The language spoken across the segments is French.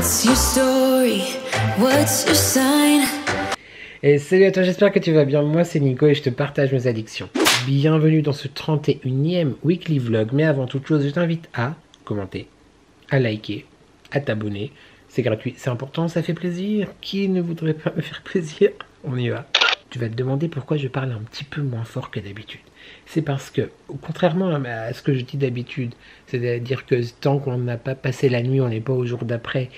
What's your story? What's your sign? Et salut à toi, j'espère que tu vas bien. Moi c'est Nico et je te partage mes addictions. Bienvenue dans ce 31e weekly vlog. Mais avant toute chose, je t'invite à commenter, à liker, à t'abonner. C'est gratuit, c'est important, ça fait plaisir. Qui ne voudrait pas me faire plaisir? On y va. Tu vas te demander pourquoi je parle un petit peu moins fort que d'habitude. C'est parce que, contrairement à ce que je dis d'habitude, c'est-à-dire que tant qu'on n'a pas passé la nuit, on n'est pas au jour d'après,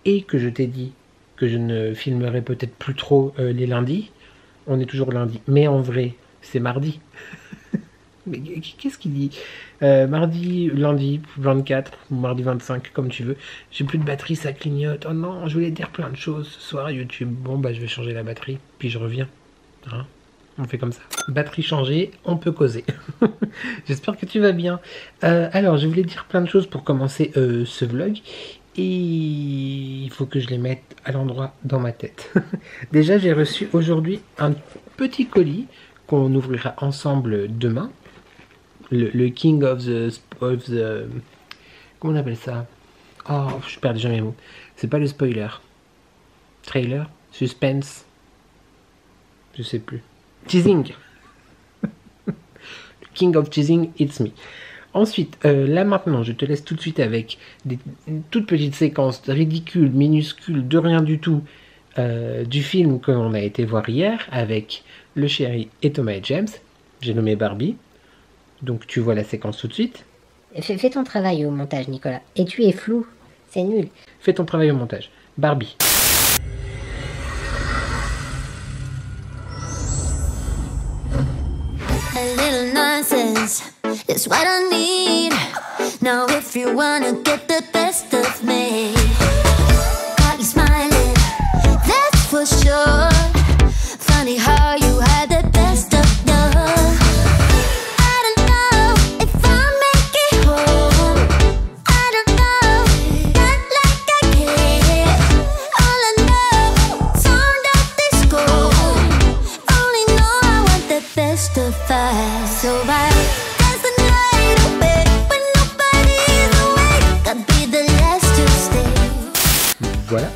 et que je t'ai dit que je ne filmerai peut-être plus trop les lundis, on est toujours lundi. Mais en vrai, c'est mardi. Mais qu'est-ce qu'il dit? Mardi, lundi 24, mardi 25, comme tu veux. J'ai plus de batterie, ça clignote. Oh non, je voulais dire plein de choses ce soir à YouTube. Bon, bah je vais changer la batterie, puis je reviens. Hein, on fait comme ça. Batterie changée, on peut causer. J'espère que tu vas bien. Alors, je voulais dire plein de choses pour commencer ce vlog. Et il faut que je les mette à l'endroit dans ma tête. Déjà, j'ai reçu aujourd'hui un petit colis qu'on ouvrira ensemble demain. Le King of the... Comment on appelle ça? Oh, je perds déjà mes mots. C'est pas le spoiler. Trailer? Suspense? Je sais plus. Teasing. King of Teasing, it's me. Ensuite, là maintenant, je te laisse tout de suite avec des toutes petites séquences ridicules, minuscules, de rien du tout, du film que l'on a été voir hier avec le chéri et Thomas et James. J'ai nommé Barbie. Donc tu vois la séquence tout de suite. Fais ton travail au montage, Nicolas. Et tu es flou. C'est nul. Fais ton travail au montage. Barbie. A little nonsense is what I need. Now if you wanna get the best of me, got you smiling, that's for sure. Funny how you had the best of love. I don't know if I'll make it home. I don't know, not like I care. All I know, sound of this gold. Only know I want the best of us. So I dance the night away when nobody's awake. I'll be the last to stay. Voilà.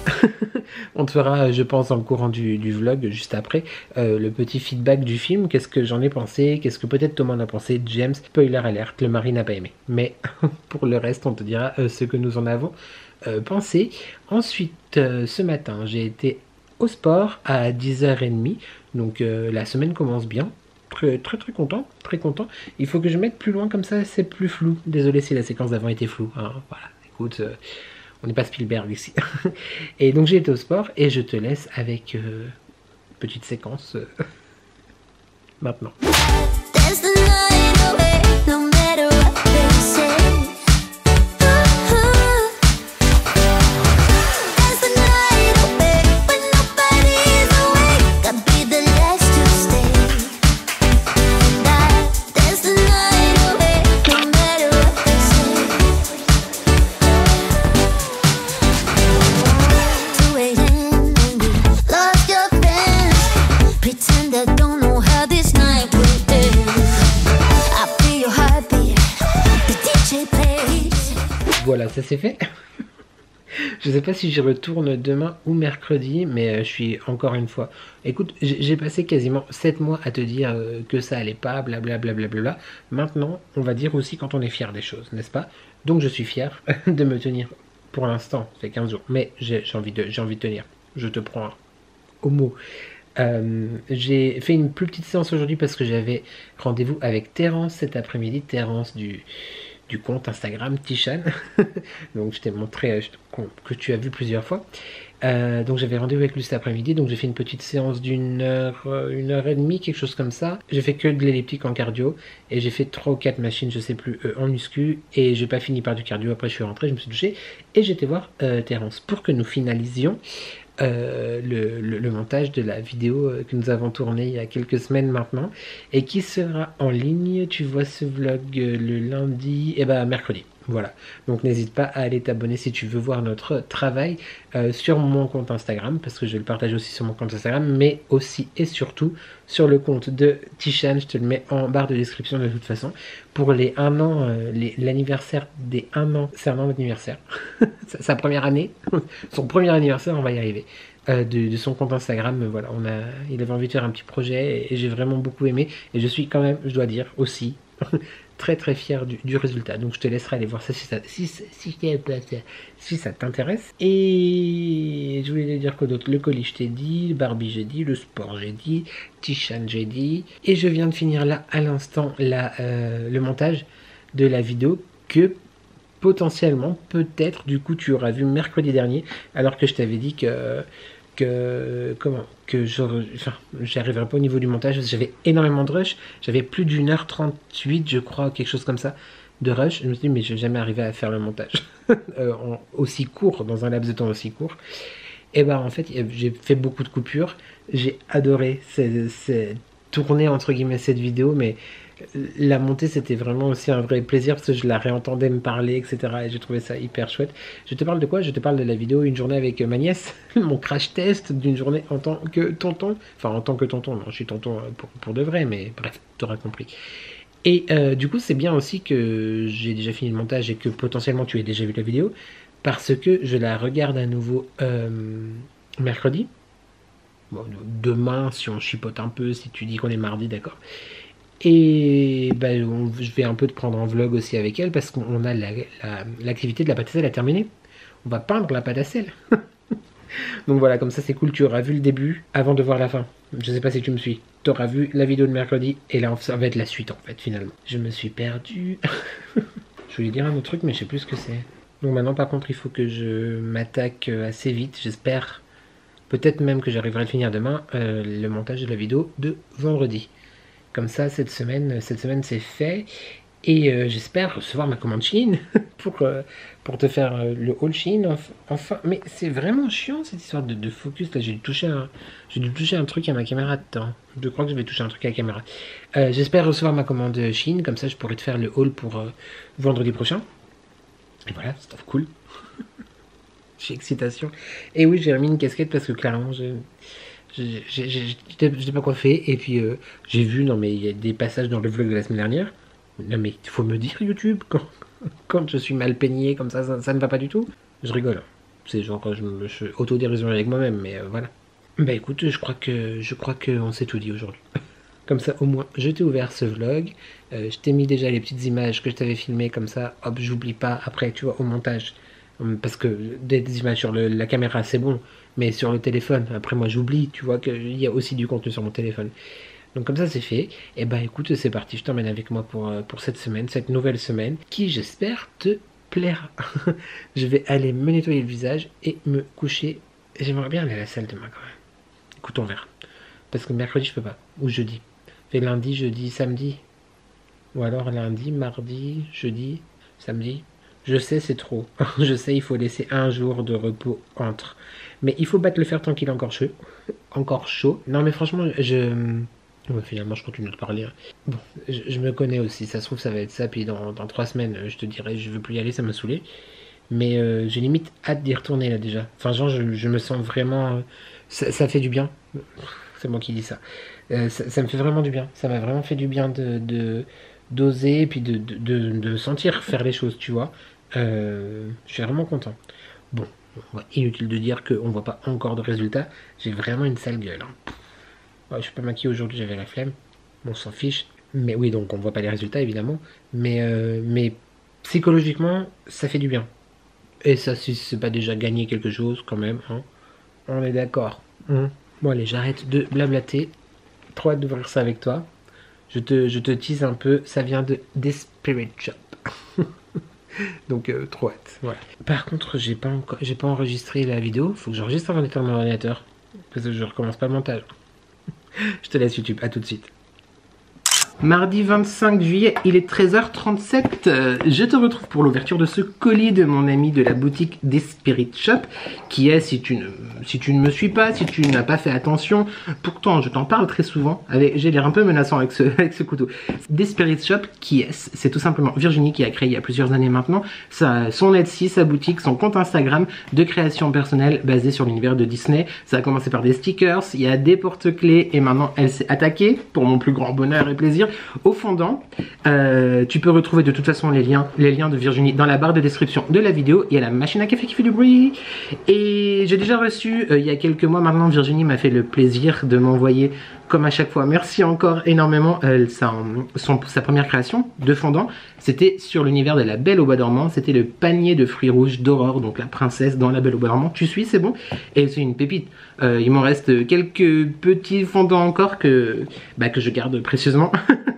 On te fera, je pense, en courant du vlog, juste après, le petit feedback du film. Qu'est-ce que j'en ai pensé? Qu'est-ce que peut-être Thomas en a pensé? James, spoiler alert, le mari n'a pas aimé. Mais pour le reste, on te dira ce que nous en avons pensé. Ensuite, ce matin, j'ai été au sport à 10h30. Donc la semaine commence bien. Très content, très content. Il faut que je mette plus loin, comme ça c'est plus flou. Désolé si la séquence d'avant était floue. Hein. Voilà, écoute... on n'est pas Spielberg ici. Et donc j'ai été au sport et je te laisse avec petite séquence maintenant. Dance the night away, no matter what they say. Dance the night away when nobody's awake. I'll be the last to stay. Dance the night away, no matter what they say. 2 a.m. and you lost your friends. Pretend I don't know how this night will end. I feel your heartbeat, the DJ plays. Voilà, ça c'est fait. Je sais pas si j'y retourne demain ou mercredi, mais je suis encore une fois... Écoute, j'ai passé quasiment 7 mois à te dire que ça allait pas, blablabla. Maintenant, on va dire aussi quand on est fier des choses, n'est-ce pas? Donc je suis fier de me tenir, pour l'instant, ça fait 15 jours, mais j'ai envie de tenir. Je te prends au mot. J'ai fait une plus petite séance aujourd'hui parce que j'avais rendez-vous avec Terence cet après-midi, Terence du compte Instagram Tishan. Donc je t'ai montré que tu as vu plusieurs fois. Donc j'avais rendez-vous avec lui cet après-midi, donc j'ai fait une petite séance d'une heure, 1h30, quelque chose comme ça. J'ai fait que de l'elliptique en cardio et j'ai fait 3 ou 4 machines, je sais plus, en muscu, et j'ai pas fini par du cardio. Après je suis rentré, je me suis douché et j'étais voir Terence pour que nous finalisions le montage de la vidéo que nous avons tournée il y a quelques semaines maintenant et qui sera en ligne. Tu vois ce vlog le lundi, et bah mercredi. Voilà, donc n'hésite pas à aller t'abonner si tu veux voir notre travail sur mon compte Instagram, parce que je vais le partager aussi sur mon compte Instagram, mais aussi et surtout sur le compte de Tishan. Je te le mets en barre de description de toute façon. Pour les 1 an, l'anniversaire des 1 an, c'est un an d'anniversaire, sa première année, son premier anniversaire, on va y arriver. De son compte Instagram, voilà, il avait envie de faire un petit projet et j'ai vraiment beaucoup aimé, et je suis quand même, je dois dire aussi, très très fier du résultat. Donc je te laisserai aller voir ça si ça t'intéresse. Et je voulais te dire quoi d'autre. Le colis je t'ai dit, le Barbie j'ai dit, le sport j'ai dit, Tishan j'ai dit, et je viens de finir là à l'instant le montage de la vidéo que potentiellement, peut-être, du coup, tu auras vu mercredi dernier, alors que je t'avais dit que j'arriverais pas au niveau du montage. J'avais énormément de rush, j'avais plus d'1h38, je crois, quelque chose comme ça, de rush. Je me suis dit, mais je vais jamais arriver à faire le montage aussi court, dans un laps de temps aussi court. Et bah, en fait, j'ai fait beaucoup de coupures. J'ai adoré tourner, entre guillemets, cette vidéo, mais la montée c'était vraiment aussi un vrai plaisir parce que je la réentendais me parler, etc. Et j'ai trouvé ça hyper chouette. Je te parle de quoi? Je te parle de la vidéo Une journée avec ma nièce, mon crash test d'une journée en tant que tonton. Enfin, en tant que tonton, non, je suis tonton pour de vrai, mais bref, t'auras compris. Et du coup, c'est bien aussi que j'ai déjà fini le montage et que potentiellement tu aies déjà vu la vidéo, parce que je la regarde à nouveau mercredi. Bon, demain, si on chipote un peu, si tu dis qu'on est mardi, d'accord. Et ben, je vais un peu te prendre en vlog aussi avec elle, parce qu'on a l'activité de la pâte à sel à terminer. On va peindre la pâte à sel. Donc voilà, comme ça c'est cool, tu auras vu le début avant de voir la fin. Je sais pas si tu me suis. Tu auras vu la vidéo de mercredi, et là ça va être la suite en fait, finalement. Je me suis perdu. Je voulais dire un autre truc, mais je sais plus ce que c'est. Donc maintenant par contre il faut que je m'attaque assez vite, j'espère. Peut-être même que j'arriverai à le finir demain, le montage de la vidéo de vendredi. Comme ça, cette semaine c'est fait. Et j'espère recevoir ma commande Shein pour te faire le haul Shein enfin. Mais c'est vraiment chiant cette histoire de focus. Là, j'ai dû toucher un truc à ma caméra dedans. Je crois que je vais toucher un truc à la caméra. J'espère recevoir ma commande Shein. Comme ça, je pourrai te faire le haul pour vendredi prochain. Et voilà, c'est cool. J'ai excitation. Et oui, j'ai remis une casquette parce que clairement, j'étais pas coiffé. Et puis, j'ai vu, non mais il y a des passages dans le vlog de la semaine dernière. Non mais il faut me dire YouTube quand je suis mal peigné comme ça ne va pas du tout. Je rigole. C'est genre je suis autodérision avec moi-même, mais voilà. Bah écoute, je crois que on s'est tout dit aujourd'hui. Comme ça au moins je t'ai ouvert ce vlog. Je t'ai mis déjà les petites images que je t'avais filmées, comme ça hop, j'oublie pas après, tu vois, au montage. Parce que des images sur la caméra c'est bon, mais sur le téléphone, après moi j'oublie, tu vois qu'il y a aussi du contenu sur mon téléphone. Donc comme ça c'est fait, et bah écoute, c'est parti, je t'emmène avec moi pour cette semaine, cette nouvelle semaine, qui j'espère te plaira. Je vais aller me nettoyer le visage et me coucher. J'aimerais bien aller à la salle demain quand même. Écoute, on verra. Parce que mercredi je peux pas, ou jeudi. Fait lundi, jeudi, samedi. Ou alors lundi, mardi, jeudi, samedi. Je sais, c'est trop. Je sais, il faut laisser un jour de repos entre. Mais il faut pas te le faire tant qu'il est encore chaud. Encore chaud. Non mais franchement, finalement, je continue de parler. Bon, je me connais aussi. Ça se trouve, ça va être ça. Puis dans 3 semaines, je te dirai, je veux plus y aller, ça m'a saoulé. Mais j'ai limite hâte d'y retourner là déjà. Enfin, genre, je me sens vraiment. Ça fait du bien. C'est moi qui dis ça. Ça me fait vraiment du bien. Ça m'a vraiment fait du bien d'oser, puis de sentir faire les choses, tu vois. Je suis vraiment content. Bon, inutile de dire qu'on voit pas encore de résultats. J'ai vraiment une sale gueule. Hein. Ouais, je suis pas maquillée aujourd'hui, j'avais la flemme. Bon, on s'en fiche. Mais oui, donc on voit pas les résultats évidemment. Mais psychologiquement, ça fait du bien. Et ça, si c'est pas déjà gagné quelque chose quand même, hein. On est d'accord. Bon allez, j'arrête de blablater. Trop hâte d'ouvrir ça avec toi. Je te tease un peu. Ça vient de Desperate Shop. Donc trop hâte. Voilà. Par contre, j'ai pas enregistré la vidéo. Faut que j'enregistre avant d'éteindre mon ordinateur. Parce que je recommence pas le montage. Je te laisse YouTube, à tout de suite. Mardi 25 juillet, il est 13h37. Je te retrouve pour l'ouverture de ce colis de mon ami de la boutique des Spirit Shop, qui est, si tu ne me suis pas, si tu n'as pas fait attention, pourtant je t'en parle très souvent, j'ai l'air un peu menaçant avec ce couteau. Des Spirit Shop, qui est, c'est tout simplement Virginie qui a créé il y a plusieurs années maintenant, son Etsy, sa boutique, son compte Instagram de création personnelle basé sur l'univers de Disney. Ça a commencé par des stickers, il y a des porte-clés et maintenant elle s'est attaquée, pour mon plus grand bonheur et plaisir, au fondant. Tu peux retrouver de toute façon les liens de Virginie dans la barre de description de la vidéo. Il y a la machine à café qui fait du bruit. Et j'ai déjà reçu, il y a quelques mois maintenant, Virginie m'a fait le plaisir de m'envoyer, comme à chaque fois, merci encore énormément, sa première création de fondant. C'était sur l'univers de la Belle au Bois dormant. C'était le panier de fruits rouges d'Aurore, donc la princesse dans la Belle au Bois dormant. Tu suis, c'est bon. Et c'est une pépite. Il m'en reste quelques petits fondants encore que je garde précieusement.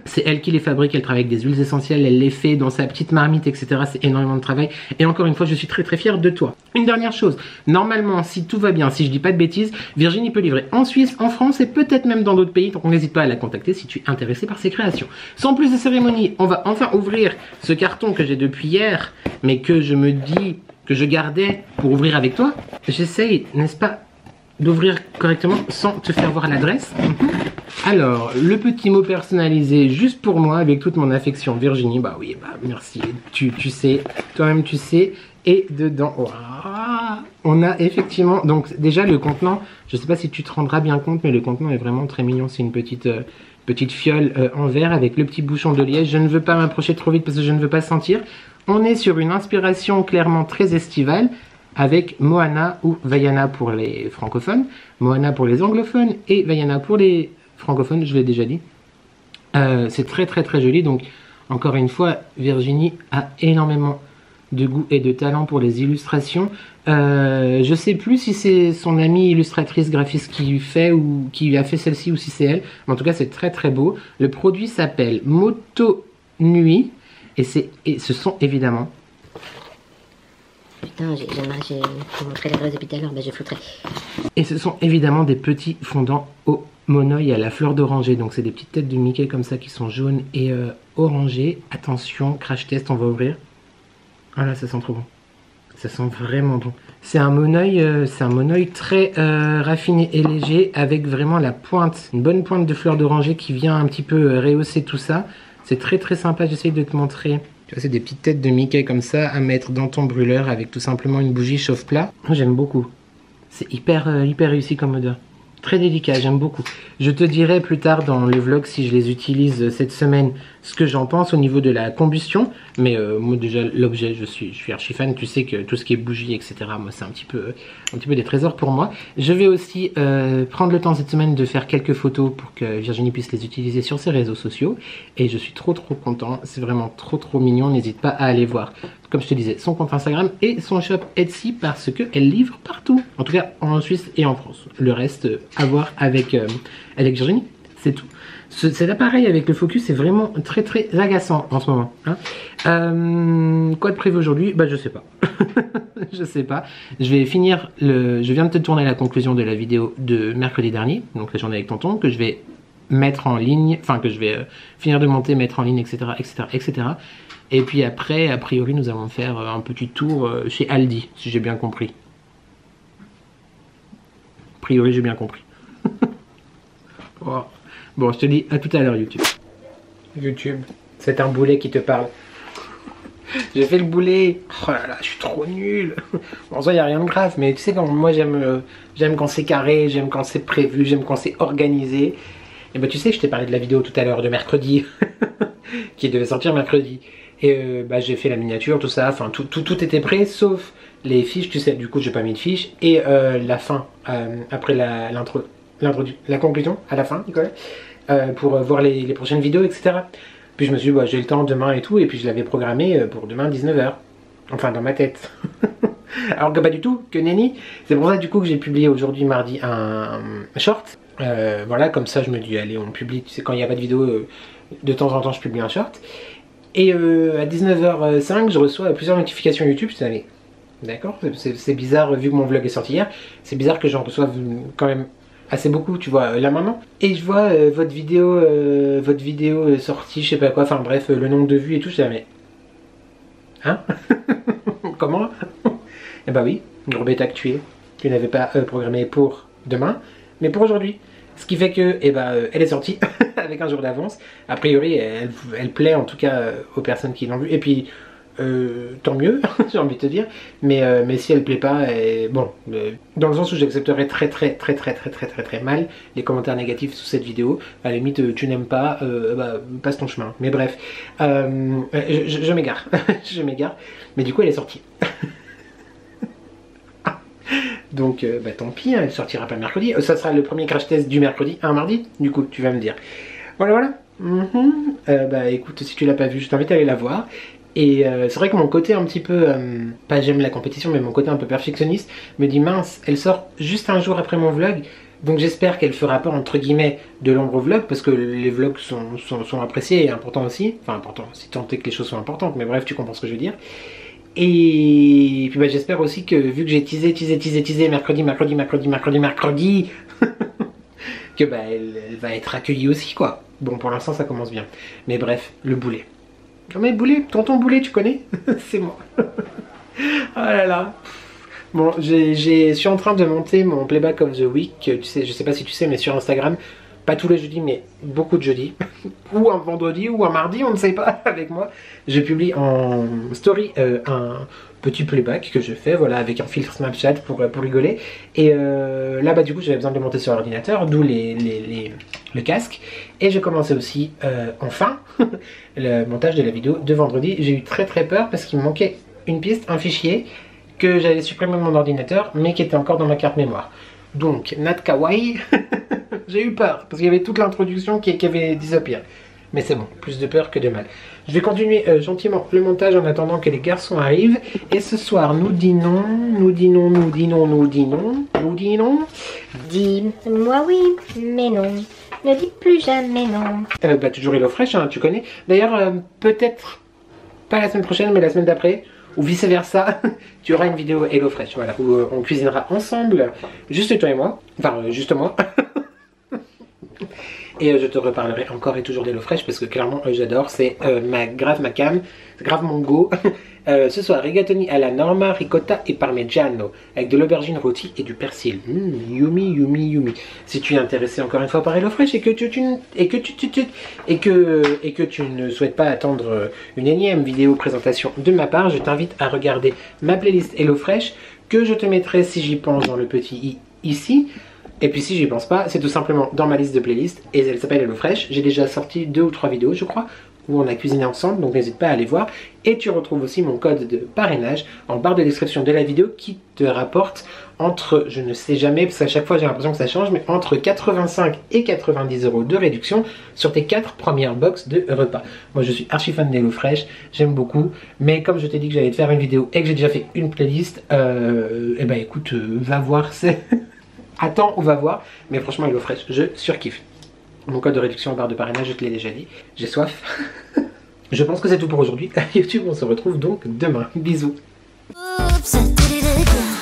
C'est elle qui les fabrique, elle travaille avec des huiles essentielles, elle les fait dans sa petite marmite, etc. C'est énormément de travail. Et encore une fois, je suis très très fière de toi. Une dernière chose, normalement, si tout va bien, si je dis pas de bêtises, Virginie peut livrer en Suisse, en France et peut-être même dans d'autres pays. Donc n'hésite pas à la contacter si tu es intéressé par ses créations. Sans plus de cérémonie, on va enfin ouvrir ce carton que j'ai depuis hier, mais que je me dis que je gardais pour ouvrir avec toi. J'essaye, n'est-ce pas, d'ouvrir correctement sans te faire voir l'adresse. Alors, le petit mot personnalisé juste pour moi avec toute mon affection. Virginie, bah oui, bah merci, tu sais, toi-même tu sais. Et dedans, wow, on a effectivement, donc déjà le contenant, je sais pas si tu te rendras bien compte, mais le contenant est vraiment très mignon. C'est une petite fiole en verre avec le petit bouchon de liège. Je ne veux pas m'approcher trop vite parce que je ne veux pas sentir. On est sur une inspiration clairement très estivale, avec Moana ou Vaiana pour les francophones, Moana pour les anglophones et Vaiana pour les francophones, je l'ai déjà dit. C'est très très très joli, donc encore une fois, Virginie a énormément de goût et de talent pour les illustrations. Je sais plus si c'est son amie illustratrice graphiste qui fait ou qui a fait celle-ci ou si c'est elle, mais en tout cas c'est très très beau. Le produit s'appelle Moto Nuit et ce sont évidemment... Putain, j'ai montré l'adresse depuis tout à l'heure, je flouterai. Et ce sont évidemment des petits fondants au monoeil à la fleur d'oranger. Donc c'est des petites têtes de Mickey comme ça qui sont jaunes et orangées. Attention, crash test, on va ouvrir. Ah là, ça sent trop bon. Ça sent vraiment bon. C'est un monoeil très raffiné et léger avec vraiment la pointe, une bonne pointe de fleur d'oranger qui vient un petit peu rehausser tout ça. C'est très très sympa, j'essaye de te montrer. C'est des petites têtes de Mickey comme ça à mettre dans ton brûleur avec tout simplement une bougie chauffe-plat. J'aime beaucoup. C'est hyper réussi comme odeur. Très délicat, j'aime beaucoup. Je te dirai plus tard dans le vlog si je les utilise cette semaine ce que j'en pense au niveau de la combustion. Mais moi déjà l'objet, je suis archi fan. Tu sais que tout ce qui est bougie, etc. moi c'est un petit peu des trésors pour moi. Je vais aussi prendre le temps cette semaine de faire quelques photos pour que Virginie puisse les utiliser sur ses réseaux sociaux. Et je suis trop content. C'est vraiment trop mignon. N'hésite pas à aller voir, comme je te disais, son compte Instagram et son shop Etsy parce qu'elle livre partout. En tout cas en Suisse et en France. Le reste à voir avec Virginie, c'est tout. Cet appareil avec le focus est vraiment très agaçant en ce moment. Hein. Quoi de prévu aujourd'hui? Bah je sais pas. Je sais pas. Je vais finir je viens de te tourner la conclusion de la vidéo de mercredi dernier, donc la journée avec tonton, que je vais mettre en ligne, enfin que je vais finir de monter, mettre en ligne, etc. Et puis après, a priori, nous allons faire un petit tour chez Aldi, si j'ai bien compris. A priori, j'ai bien compris. Oh. Bon, je te dis à tout à l'heure, YouTube. YouTube, c'est un boulet qui te parle. J'ai fait le boulet. Oh là là, je suis trop nul. Bon, ça, il n'y a rien de grave, mais tu sais, quand moi, j'aime quand c'est carré, j'aime quand c'est prévu, j'aime quand c'est organisé. Et bah, tu sais, je t'ai parlé de la vidéo tout à l'heure de mercredi, qui devait sortir mercredi. Et j'ai fait la miniature, tout ça, enfin tout était prêt, sauf les fiches, tu sais, du coup j'ai pas mis de fiches. Et la fin, après la conclusion, à la fin, Nicolas, pour voir les prochaines vidéos, etc. Puis je me suis dit, j'ai le temps demain et tout, et puis je l'avais programmé pour demain 19h. Enfin, dans ma tête. Alors que pas du tout, que nenni. C'est pour ça du coup que j'ai publié aujourd'hui, mardi, un short. Voilà, comme ça je me dis, allez, on publie, tu sais, quand il n'y a pas de vidéo, de temps en temps je publie un short. Et à 19h05, je reçois plusieurs notifications YouTube. Je dis, d'accord, c'est bizarre vu que mon vlog est sorti hier. C'est bizarre que j'en reçoive quand même assez beaucoup, tu vois, là maintenant. Et je vois votre vidéo sortie, je sais pas quoi, enfin bref, le nombre de vues et tout, je dis, mais... Hein? Comment? Eh bah oui, gros bêta que tu n'avais pas programmé pour demain, mais pour aujourd'hui. Ce qui fait que, elle est sortie avec un jour d'avance. A priori, elle plaît en tout cas aux personnes qui l'ont vue. Et puis, tant mieux, j'ai envie de te dire. Mais si elle plaît pas, dans le sens où j'accepterais très mal les commentaires négatifs sous cette vidéo. À la limite, tu n'aimes pas, passe ton chemin. Mais bref, je m'égare, je m'égare. Mais du coup, elle est sortie. Donc tant pis, elle sortira pas le mercredi. Ça sera le premier crash test du mercredi, un mardi, du coup, tu vas me dire. Voilà. Écoute, si tu l'as pas vu, je t'invite à aller la voir. Et c'est vrai que mon côté un petit peu, pas j'aime la compétition, mais mon côté un peu perfectionniste, me dit mince, elle sort juste un jour après mon vlog. Donc j'espère qu'elle fera pas entre guillemets de l'ombre au vlog, parce que les vlogs sont appréciés et importants aussi. Enfin importants, si tant est que les choses sont importantes, mais bref, tu comprends ce que je veux dire. Et puis j'espère aussi que vu que j'ai teasé mercredi que elle va être accueillie aussi quoi. Bon pour l'instant ça commence bien. Mais bref, le boulet. Non mais boulet, tonton boulet tu connais? C'est moi. Oh là là. Bon je suis en train de monter mon playback of the week. Tu sais, je sais pas si tu sais mais sur Instagram. Pas tous les jeudis, mais beaucoup de jeudis. Ou un vendredi, ou un mardi, on ne sait pas avec moi. Je publie en story un petit playback que je fais, voilà, avec un filtre Snapchat pour rigoler. Et là, du coup, j'avais besoin de le monter sur l'ordinateur, d'où le casque. Et j'ai commencé aussi, enfin, le montage de la vidéo de vendredi. J'ai eu très peur parce qu'il me manquait une piste, un fichier que j'avais supprimé de mon ordinateur, mais qui était encore dans ma carte mémoire. Donc, Nat Kawaii, j'ai eu peur, parce qu'il y avait toute l'introduction qui avait disappear. Mais c'est bon, plus de peur que de mal. Je vais continuer gentiment le montage en attendant que les garçons arrivent. Et ce soir, nous dînons. Dis-moi oui, mais non. Ne dis plus jamais non. Toujours HelloFresh, hein, tu connais. D'ailleurs, peut-être pas la semaine prochaine, mais la semaine d'après. Ou vice versa, tu auras une vidéo HelloFresh, voilà, où on cuisinera ensemble, juste toi et moi, enfin juste moi. Et je te reparlerai encore et toujours d'HelloFresh parce que clairement j'adore, c'est grave ma cam, c'est grave mon go. Ce soir, rigatoni à la norma, ricotta et parmigiano avec de l'aubergine rôtie et du persil. Yummy. Si tu es intéressé encore une fois par HelloFresh et que tu ne souhaites pas attendre une énième vidéo présentation de ma part, je t'invite à regarder ma playlist HelloFresh que je te mettrai si j'y pense dans le petit i ici. Et puis si j'y pense pas, c'est tout simplement dans ma liste de playlists et elle s'appelle HelloFresh. J'ai déjà sorti 2 ou 3 vidéos je crois où on a cuisiné ensemble, donc n'hésite pas à aller voir. Et tu retrouves aussi mon code de parrainage en barre de description de la vidéo qui te rapporte entre, je ne sais jamais parce qu'à chaque fois j'ai l'impression que ça change, mais entre 85 et 90 € de réduction sur tes 4 premières box de repas. Moi je suis archi fan d'HelloFresh, j'aime beaucoup, mais comme je t'ai dit que j'allais te faire une vidéo et que j'ai déjà fait une playlist, écoute, va voir, c'est... Attends, on va voir, mais franchement HelloFresh, je surkiffe. Mon code de réduction en barre de parrainage, je te l'ai déjà dit. J'ai soif. Je pense que c'est tout pour aujourd'hui. YouTube, on se retrouve donc demain. Bisous. Oops, I did it again.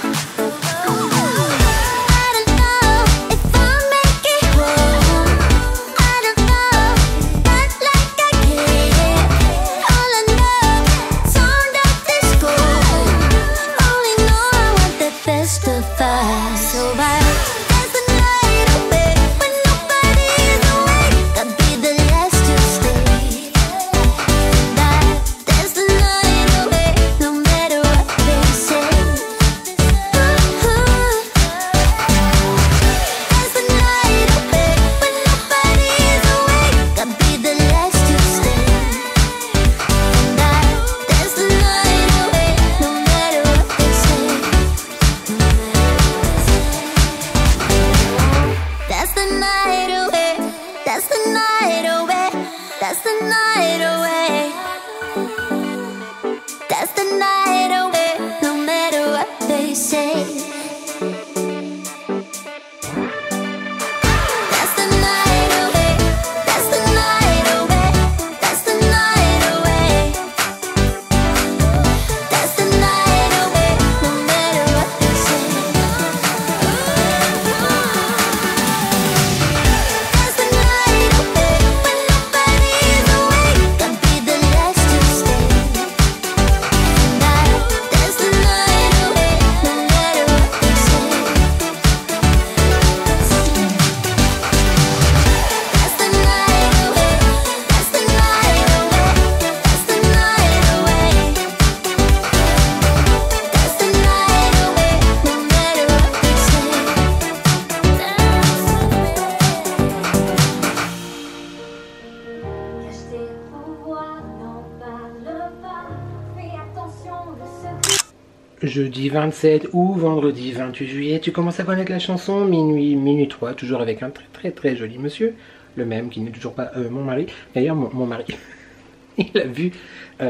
jeudi 27 ou vendredi 28 juillet. Tu commences à connaître la chanson, minuit 3, toujours avec un très joli monsieur, le même qui n'est toujours pas mon mari. D'ailleurs mon mari, il a vu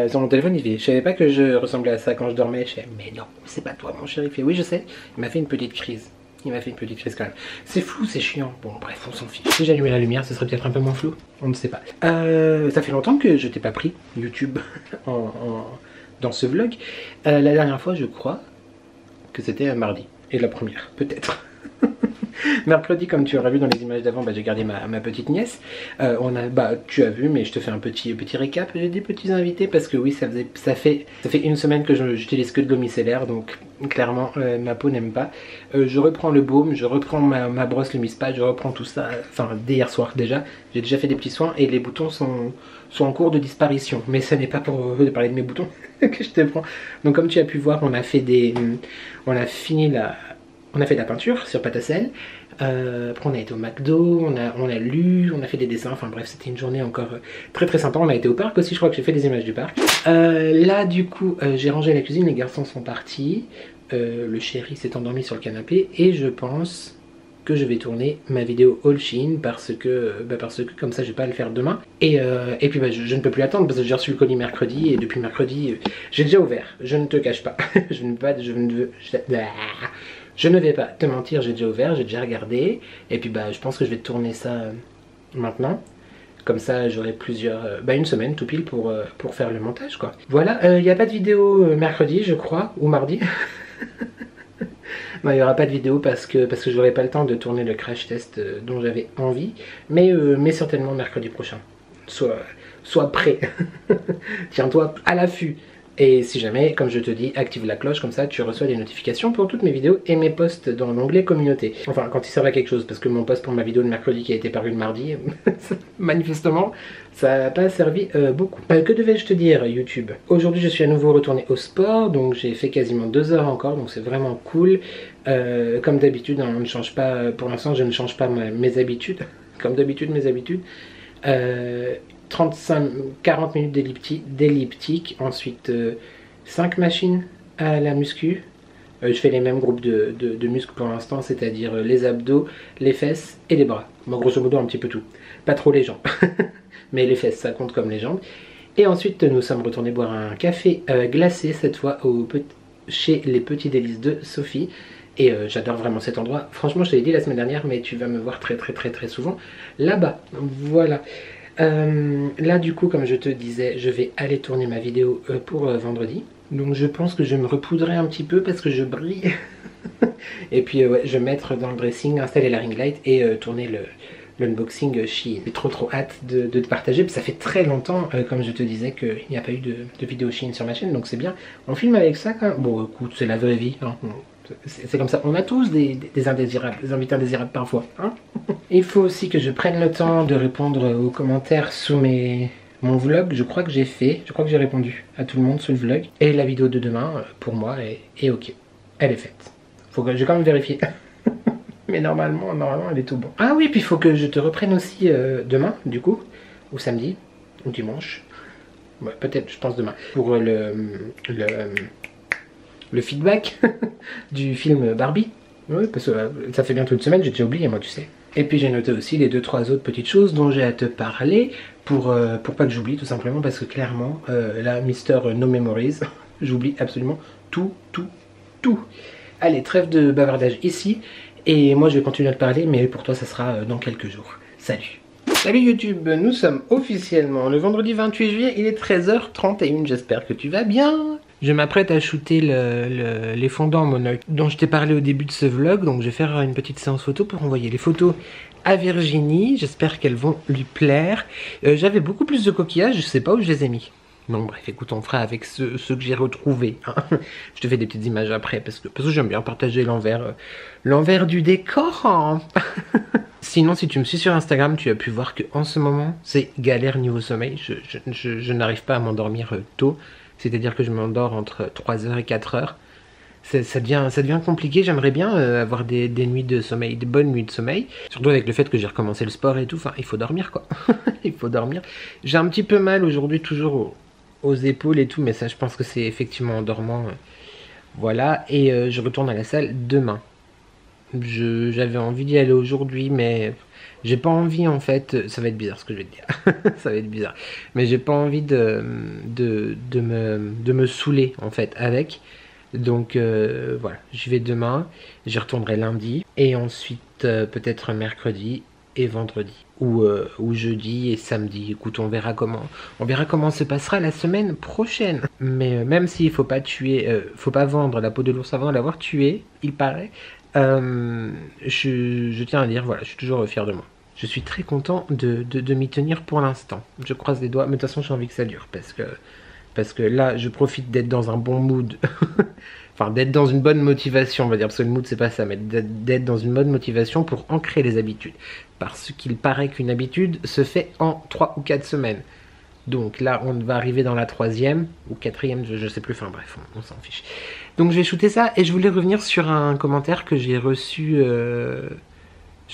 sur mon téléphone, il fait, je savais pas que je ressemblais à ça quand je dormais. Je fais, mais non, c'est pas toi mon chéri. Il fait, oui je sais. Il m'a fait une petite crise. Il m'a fait une petite crise quand même. C'est flou, c'est chiant. Bon bref, on s'en fiche. Si j'allumais la lumière, ce serait peut-être un peu moins flou. On ne sait pas. Ça fait longtemps que je t'ai pas pris YouTube dans ce vlog. La dernière fois, je crois que c'était mardi. Et la première, peut-être. Mercredi, comme tu auras vu dans les images d'avant, j'ai gardé ma petite nièce. Tu as vu, mais je te fais un petit récap. J'ai des petits invités parce que oui, ça fait une semaine que j'utilise que de l'eau micellaire, donc clairement ma peau n'aime pas. Je reprends le baume, je reprends ma brosse le Mispa, je reprends tout ça. Enfin, dès hier soir déjà, j'ai déjà fait des petits soins et les boutons sont en cours de disparition. Mais ce n'est pas pour parler de mes boutons que je te prends. Donc comme tu as pu voir, on a fait on a fait de la peinture sur pâte à sel. Après on a été au McDo, on a lu, on a fait des dessins, enfin bref c'était une journée encore très sympa. On a été au parc aussi, je crois que j'ai fait des images du parc. Là du coup j'ai rangé la cuisine, les garçons sont partis, le chéri s'est endormi sur le canapé et je pense que je vais tourner ma vidéo haul Shein parce que comme ça je vais pas le faire demain. Et puis je ne peux plus attendre parce que j'ai reçu le colis mercredi et depuis mercredi j'ai déjà ouvert, je ne te cache pas. Je ne vais pas te mentir, j'ai déjà ouvert, j'ai déjà regardé. Et puis je pense que je vais tourner ça maintenant. Comme ça j'aurai une semaine tout pile pour faire le montage quoi. Voilà, il n'y a pas de vidéo mercredi je crois, ou mardi. Non, il n'y aura pas de vidéo parce que je n'aurai pas le temps de tourner le crash test dont j'avais envie. Mais certainement mercredi prochain. Sois prêt. Tiens-toi à l'affût. Et si jamais, comme je te dis, active la cloche, comme ça tu reçois des notifications pour toutes mes vidéos et mes posts dans l'onglet communauté. Enfin, quand il servent à quelque chose, parce que mon post pour ma vidéo de mercredi qui a été paru le mardi, manifestement, ça n'a pas servi beaucoup. Que devais-je te dire, YouTube? Aujourd'hui, je suis à nouveau retourné au sport, donc j'ai fait quasiment 2 heures encore, donc c'est vraiment cool. Comme d'habitude, on ne change pas, pour l'instant, je ne change pas mes habitudes. Comme d'habitude, mes habitudes. 40 minutes d'elliptique, ensuite 5 machines à la muscu. Je fais les mêmes groupes de muscles pour l'instant, c'est-à-dire les abdos, les fesses et les bras. Bon, grosso modo un petit peu tout. Pas trop les jambes, mais les fesses ça compte comme les jambes. Et ensuite nous sommes retournés boire un café glacé cette fois chez les petits délices de Sophie. Et j'adore vraiment cet endroit. Franchement je te l'ai dit la semaine dernière, mais tu vas me voir très souvent là-bas. Voilà. Là du coup comme je te disais je vais aller tourner ma vidéo pour vendredi. Donc je pense que je me repoudrerai un petit peu parce que je brille. Et puis ouais, je vais mettre dans le dressing, installer la ring light et tourner l'unboxing Shein. J'ai trop hâte de te partager. Ça fait très longtemps comme je te disais qu'il n'y a pas eu de vidéo Shein sur ma chaîne. Donc c'est bien, on filme avec ça quand même. Bon écoute, c'est la vraie vie hein. C'est comme ça, on a tous des indésirables, des invités indésirables parfois hein. Il faut aussi que je prenne le temps de répondre aux commentaires sous mon vlog. Je crois que j'ai répondu à tout le monde sous le vlog. Et la vidéo de demain pour moi est ok, elle est faite. J'ai quand même vérifié. Mais normalement elle est tout bon. Ah oui, puis il faut que je te reprenne aussi demain du coup, ou samedi, ou dimanche. Ouais, peut-être, je pense demain. Pour le feedback du film Barbie. Oui, parce que ça fait bientôt une semaine, j'ai déjà oublié moi tu sais. Et puis j'ai noté aussi les 2-3 autres petites choses dont j'ai à te parler pour pas que j'oublie tout simplement parce que clairement là Mister No Memories, j'oublie absolument tout. Allez, trêve de bavardage ici et moi je vais continuer à te parler mais pour toi ça sera dans quelques jours. Salut. Salut YouTube, nous sommes officiellement le vendredi 28 juillet, il est 13h31, j'espère que tu vas bien. Je m'apprête à shooter les fondants monoïques dont je t'ai parlé au début de ce vlog, donc je vais faire une petite séance photo pour envoyer les photos à Virginie, j'espère qu'elles vont lui plaire. J'avais beaucoup plus de coquillages, je sais pas où je les ai mis. Donc bref, écoute, on fera avec ceux que j'ai retrouvés. Hein. Je te fais des petites images après parce que j'aime bien partager l'envers du décor. Hein. Sinon, si tu me suis sur Instagram, tu as pu voir qu'en ce moment, c'est galère niveau sommeil. Je n'arrive pas à m'endormir tôt. C'est-à-dire que je m'endors entre 3h et 4h. Ça devient compliqué. J'aimerais bien avoir des nuits de sommeil, des bonnes nuits de sommeil. Surtout avec le fait que j'ai recommencé le sport et tout. Enfin, il faut dormir quoi. Il faut dormir. J'ai un petit peu mal aujourd'hui, toujours aux épaules et tout. Mais ça, je pense que c'est effectivement en dormant Voilà, et je retourne à la salle demain. J'avais envie d'y aller aujourd'hui, mais j'ai pas envie en fait. Ça va être bizarre ce que je vais te dire. Ça va être bizarre. Mais j'ai pas envie de me saouler en fait avec. Donc voilà, j'y vais demain, j'y retournerai lundi, et ensuite peut-être mercredi et vendredi. Ou jeudi et samedi. Écoute, on verra comment se passera la semaine prochaine. Mais même s'il faut pas tuer, faut pas vendre la peau de l'ours avant de l'avoir tué, il paraît. Je tiens à dire, voilà, je suis toujours fier de moi. Je suis très content de m'y tenir pour l'instant. Je croise les doigts, mais de toute façon j'ai envie que ça dure parce que là je profite d'être dans un bon mood. Enfin, d'être dans une bonne motivation, on va dire, parce que le mood c'est pas ça, mais d'être dans une bonne motivation pour ancrer les habitudes. Parce qu'il paraît qu'une habitude se fait en 3 ou 4 semaines. Donc là, on va arriver dans la 3e ou 4e, je sais plus, enfin bref, on s'en fiche. Donc je vais shooter ça, et je voulais revenir sur un commentaire que j'ai reçu, je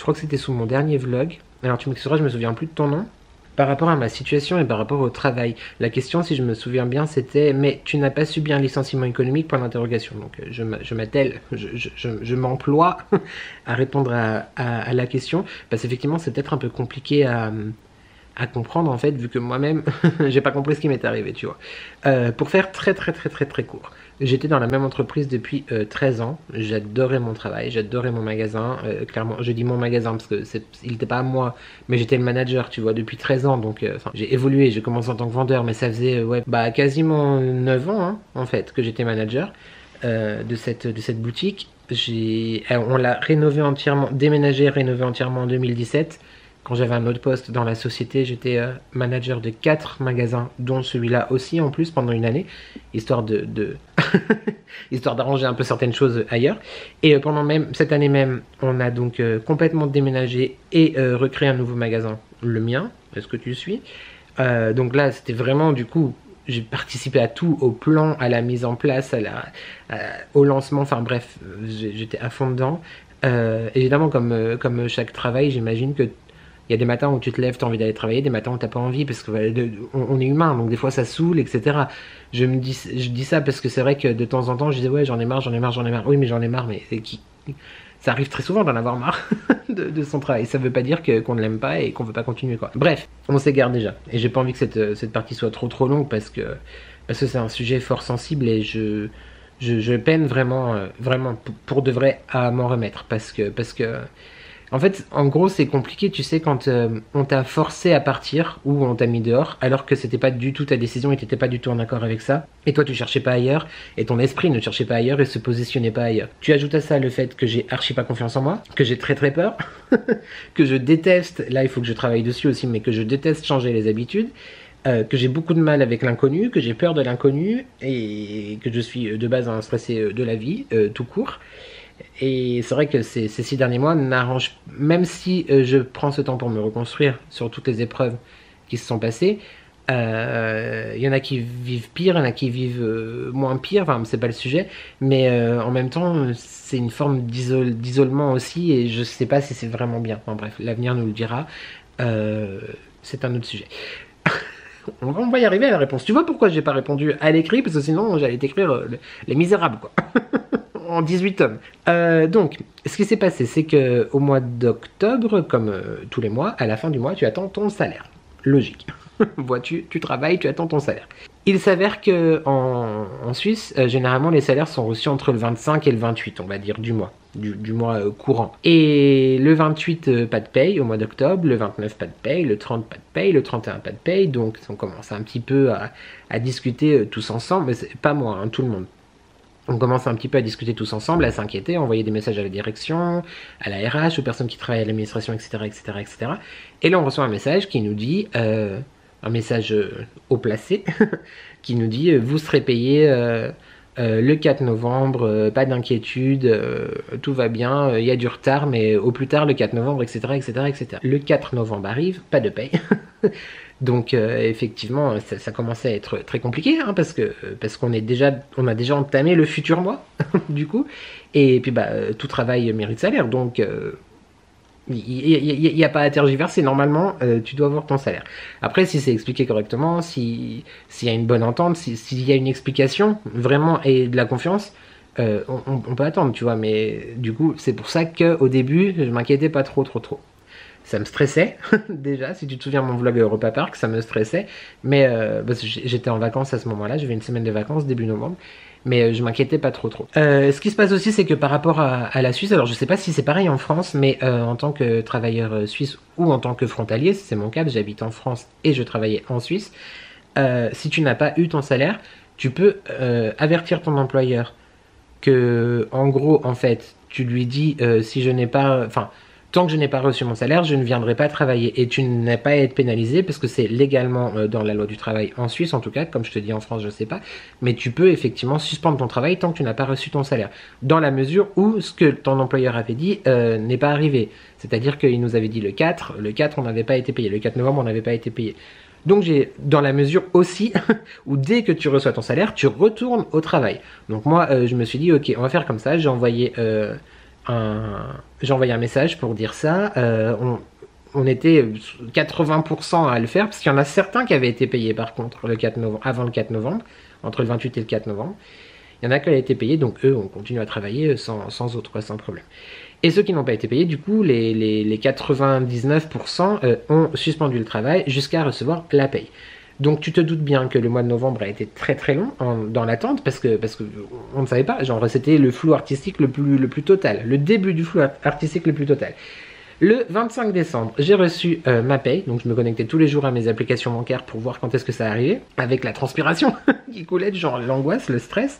crois que c'était sous mon dernier vlog. Alors tu m'excuseras, je me souviens plus de ton nom. Par rapport à ma situation et par rapport au travail. La question, si je me souviens bien, c'était « Mais tu n'as pas subi un licenciement économique ?» point d'interrogation. Donc je m'attelle, je m'emploie à répondre à la question. Parce qu'effectivement, c'est peut-être un peu compliqué à comprendre en fait, vu que moi-même, j'ai pas compris ce qui m'est arrivé, tu vois. Pour faire très court. J'étais dans la même entreprise depuis 13 ans, j'adorais mon travail, j'adorais mon magasin, clairement, je dis mon magasin parce que il n'était pas à moi, mais j'étais le manager, tu vois, depuis 13 ans, donc j'ai évolué, j'ai commencé en tant que vendeur, mais ça faisait quasiment 9 ans, hein, en fait, que j'étais manager de cette boutique. On l'a rénové entièrement, déménagé, rénové entièrement en 2017. Quand j'avais un autre poste dans la société, j'étais manager de 4 magasins, dont celui-là aussi en plus pendant une année, histoire histoire d'arranger un peu certaines choses ailleurs. Et pendant cette année même, on a donc complètement déménagé et recréé un nouveau magasin, le mien, est-ce que tu suis? Donc là, c'était vraiment du coup, j'ai participé à tout, au plan, à la mise en place, au lancement, enfin bref, j'étais à fond dedans. Évidemment, comme chaque travail, j'imagine que il y a des matins où tu te lèves, tu as envie d'aller travailler, des matins où t'as pas envie, parce que on est humain, donc des fois ça saoule, etc. Je dis ça parce que c'est vrai que de temps en temps, je disais ouais, j'en ai marre. Oui, mais j'en ai marre, mais ça arrive très souvent d'en avoir marre de son travail. Ça veut pas dire qu'on ne l'aime pas et qu'on veut pas continuer, quoi. Bref, on s'égare déjà. Et j'ai pas envie que cette partie soit trop longue parce que c'est un sujet fort sensible et je peine vraiment pour de vrai à m'en remettre parce que en fait, en gros, c'est compliqué, tu sais, quand on t'a forcé à partir ou on t'a mis dehors, alors que c'était pas du tout ta décision et t'étais pas du tout en accord avec ça. Et toi, tu cherchais pas ailleurs, et ton esprit ne cherchait pas ailleurs et se positionnait pas ailleurs. Tu ajoutes à ça le fait que j'ai archi pas confiance en moi, que j'ai très peur, que je déteste, là il faut que je travaille dessus aussi, mais que je déteste changer les habitudes, que j'ai beaucoup de mal avec l'inconnu, que j'ai peur de l'inconnu, et que je suis de base un stressé de la vie, tout court. Et c'est vrai que ces 6 derniers mois n'arrangent, même si je prends ce temps pour me reconstruire sur toutes les épreuves qui se sont passées, il y en a qui vivent pire, il y en a qui vivent moins pire, enfin c'est pas le sujet, mais en même temps c'est une forme d'isolement aussi et je sais pas si c'est vraiment bien. Enfin bref, l'avenir nous le dira, c'est un autre sujet. On va y arriver à la réponse. Tu vois pourquoi j'ai pas répondu à l'écrit? Parce que sinon j'allais t'écrire Les Misérables, quoi. En 18 tomes. Donc, ce qui s'est passé, c'est que au mois d'octobre, comme tous les mois, à la fin du mois, tu attends ton salaire. Logique. Vois-tu, tu travailles, tu attends ton salaire. Il s'avère que en Suisse, généralement, les salaires sont reçus entre le 25 et le 28, on va dire, du mois. Du mois courant. Et le 28, pas de paye au mois d'octobre, le 29, pas de paye, le 30, pas de paye, le 31, pas de paye. Donc, on commence un petit peu à discuter tous ensemble, mais c'est pas moi, hein, tout le monde. On commence un petit peu à discuter tous ensemble, à s'inquiéter, à envoyer des messages à la direction, à la RH, aux personnes qui travaillent à l'administration, etc., etc. Et là, on reçoit un message qui nous dit, un message haut placé, qui nous dit « Vous serez payé le 4 novembre, pas d'inquiétude, tout va bien, il y a du retard, mais au plus tard le 4 novembre, etc. etc. » Le 4 novembre arrive, pas de paye. Donc effectivement, ça commençait à être très compliqué, hein, parce qu'on a déjà entamé le futur mois, du coup, et puis tout travail mérite salaire, donc il n'y a pas à tergiverser, normalement tu dois avoir ton salaire. Après, si c'est expliqué correctement, s'il y a une bonne entente, s'il y a une explication, vraiment, et de la confiance, on peut attendre, tu vois, mais du coup, c'est pour ça qu'au début, je m'inquiétais pas trop. Ça me stressait, déjà, si tu te souviens mon vlog Europa Park, ça me stressait, mais parce que j'étais en vacances à ce moment-là, j'avais une semaine de vacances début novembre, mais je m'inquiétais pas trop. Ce qui se passe aussi, c'est que par rapport à la Suisse, alors je sais pas si c'est pareil en France, mais en tant que travailleur suisse ou en tant que frontalier, c'est mon cas, j'habite en France et je travaillais en Suisse, si tu n'as pas eu ton salaire, tu peux avertir ton employeur que, en gros, en fait, tu lui dis si je n'ai pas, enfin, tant que je n'ai pas reçu mon salaire, je ne viendrai pas travailler. Et tu n'as pas à être pénalisé parce que c'est légalement dans la loi du travail en Suisse, en tout cas, comme je te dis en France, je ne sais pas. Mais tu peux effectivement suspendre ton travail tant que tu n'as pas reçu ton salaire. Dans la mesure où ce que ton employeur avait dit n'est pas arrivé. C'est-à-dire qu'il nous avait dit le 4, on n'avait pas été payé. Le 4 novembre, on n'avait pas été payé. Donc j'ai, dans la mesure aussi, où dès que tu reçois ton salaire, tu retournes au travail. Donc moi, je me suis dit, ok, on va faire comme ça. J'ai envoyé un message pour dire ça. On était 80% à le faire, parce qu'il y en a certains qui avaient été payés par contre le 4 novembre, avant le 4 novembre, entre le 28 et le 4 novembre. Il y en a qui avaient été payés, donc eux, on continue à travailler sans autre, quoi, sans problème. Et ceux qui n'ont pas été payés, du coup, les 99% ont suspendu le travail jusqu'à recevoir la paye. Donc tu te doutes bien que le mois de novembre a été très long dans l'attente parce que on ne savait pas, genre c'était le flou artistique le plus total, le début du flou artistique le plus total. Le 25 décembre, j'ai reçu ma paye, donc je me connectais tous les jours à mes applications bancaires pour voir quand est-ce que ça arrivait, avec la transpiration qui coulait, genre l'angoisse, le stress.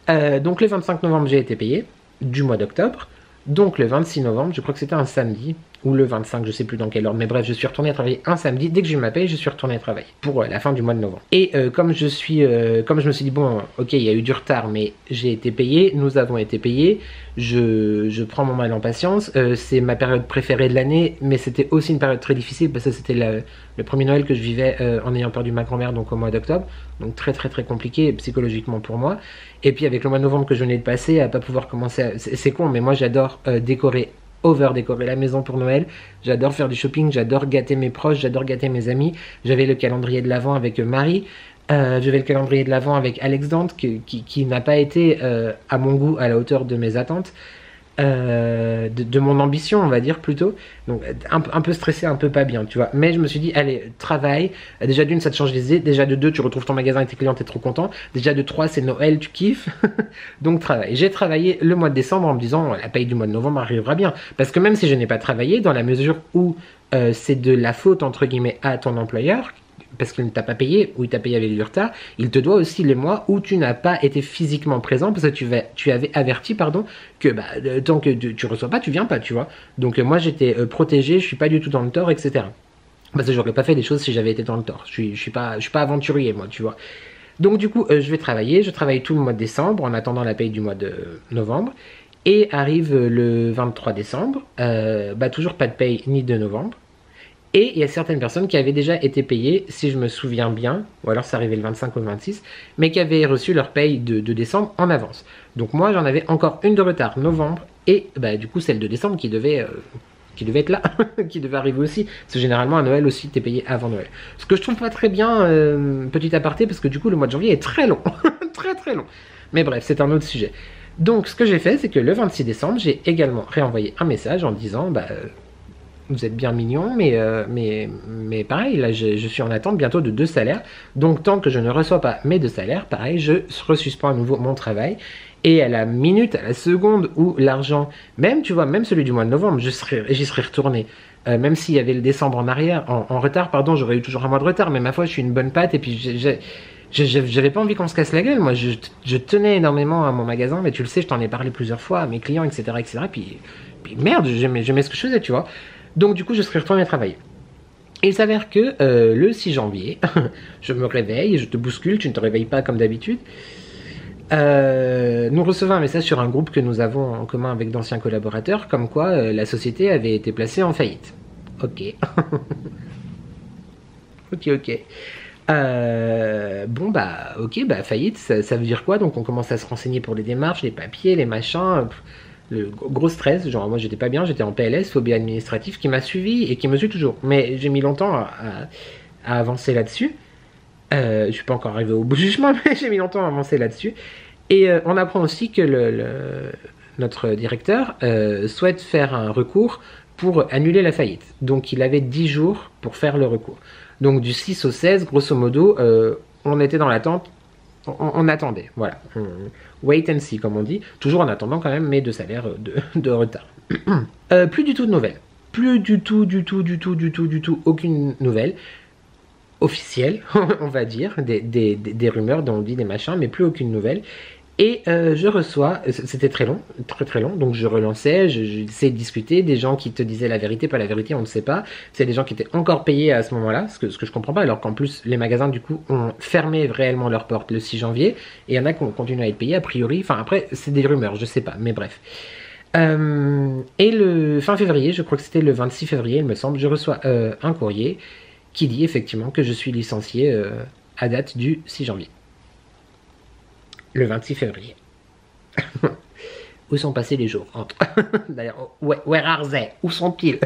Donc le 25 novembre, j'ai été payé du mois d'octobre. Donc le 26 novembre, je crois que c'était un samedi, ou le 25, je sais plus dans quelle ordre, mais bref, je suis retourné à travailler un samedi. Dès que j'ai eu ma paye, je suis retourné à travailler pour la fin du mois de novembre. Et comme je me suis dit, bon, ok, il y a eu du retard, mais j'ai été payé, nous avons été payés, je prends mon mal en patience. C'est ma période préférée de l'année, mais c'était aussi une période très difficile parce que c'était le premier Noël que je vivais en ayant perdu ma grand-mère, donc au mois d'octobre. Donc très compliqué psychologiquement pour moi. Et puis avec le mois de novembre que je venais de passer, à pas pouvoir commencer c'est con, mais moi j'adore décorer la maison pour Noël, j'adore faire du shopping, j'adore gâter mes proches, j'adore gâter mes amis. J'avais le calendrier de l'Avent avec Marie, j'avais le calendrier de l'Avent avec Alex Dante qui n'a pas été à mon goût à la hauteur de mes attentes, de mon ambition on va dire plutôt, donc un peu stressé, un peu pas bien, tu vois, mais je me suis dit allez, travaille, déjà d'une ça te change les idées, déjà de deux tu retrouves ton magasin et tes clients, t'es trop content, déjà de trois c'est Noël, tu kiffes, donc travaille. J'ai travaillé le mois de décembre en me disant la paye du mois de novembre arrivera bien, parce que même si je n'ai pas travaillé, dans la mesure où c'est de la faute entre guillemets à ton employeur, parce qu'il ne t'a pas payé, ou il t'a payé avec du retard, il te doit aussi les mois où tu n'as pas été physiquement présent, parce que tu avais averti, que tant que tu reçois pas, tu viens pas, tu vois. Donc moi j'étais protégé, je suis pas du tout dans le tort, etc. Parce que j'aurais pas fait des choses si j'avais été dans le tort. Je suis pas aventurier, moi, tu vois. Donc du coup, je travaille tout le mois de décembre, en attendant la paye du mois de novembre, et arrive le 23 décembre, toujours pas de paye ni de novembre. Et il y a certaines personnes qui avaient déjà été payées, si je me souviens bien, ou alors ça arrivait le 25 ou le 26, mais qui avaient reçu leur paye de décembre en avance. Donc moi j'en avais encore une de retard, novembre, et du coup celle de décembre qui devait être là, qui devait arriver aussi. Parce que généralement à Noël aussi t'es payé avant Noël. Ce que je trouve pas très bien, petit aparté, parce que du coup le mois de janvier est très long, très long. Mais bref, c'est un autre sujet. Donc ce que j'ai fait, c'est que le 26 décembre, j'ai également réenvoyé un message en disant, vous êtes bien mignons, mais pareil, là je suis en attente bientôt de 2 salaires. Donc tant que je ne reçois pas mes 2 salaires, pareil, je resuspends à nouveau mon travail. Et à la minute, à la seconde où l'argent, même tu vois, même celui du mois de novembre, j'y serais retourné. Même s'il y avait le décembre en arrière, en retard, pardon, j'aurais eu toujours un mois de retard, mais ma foi, je suis une bonne patte et puis j'avais pas envie qu'on se casse la gueule. Moi, je tenais énormément à mon magasin, mais tu le sais, je t'en ai parlé plusieurs fois, à mes clients, etc. Puis merde, j'aimais ce que je faisais, tu vois. Donc du coup, je serais retourné travailler. Et il s'avère que le 6 janvier, je me réveille, je te bouscule, tu ne te réveilles pas comme d'habitude. Nous recevons un message sur un groupe que nous avons en commun avec d'anciens collaborateurs, comme quoi la société avait été placée en faillite. Ok. ok. Faillite, ça veut dire quoi? Donc on commence à se renseigner pour les démarches, les papiers, les machins... Le gros stress, genre moi j'étais pas bien, j'étais en PLS, phobie administrative, qui m'a suivi et qui me suit toujours. Mais j'ai mis longtemps à avancer là-dessus. Je suis pas encore arrivé au bout du chemin, mais j'ai mis longtemps à avancer là-dessus. Et on apprend aussi que notre directeur souhaite faire un recours pour annuler la faillite. Donc il avait 10 jours pour faire le recours. Donc du 6 au 16, grosso modo, on était dans l'attente, on attendait, voilà. Wait and see, comme on dit, toujours en attendant quand même, mais de salaire de retard. Plus du tout de nouvelles. Plus du tout, aucune nouvelle officielle, on va dire, des rumeurs dont on dit des machins, mais plus aucune nouvelle. Et je reçois, c'était très long, très long, donc je relançais, j'essayais de discuter, des gens qui te disaient la vérité, pas la vérité, on ne sait pas. C'est des gens qui étaient encore payés à ce moment-là, ce que je comprends pas, alors qu'en plus les magasins du coup ont fermé réellement leurs portes le 6 janvier, et il y en a qui ont continué à être payés a priori, enfin après c'est des rumeurs, je sais pas, mais bref. Et le fin février, je crois que c'était le 26 février il me semble, je reçois un courrier qui dit effectivement que je suis licencié à date du 6 janvier. Le 26 février. Où sont passés les jours entre d'ailleurs, where are they? Où sont-ils?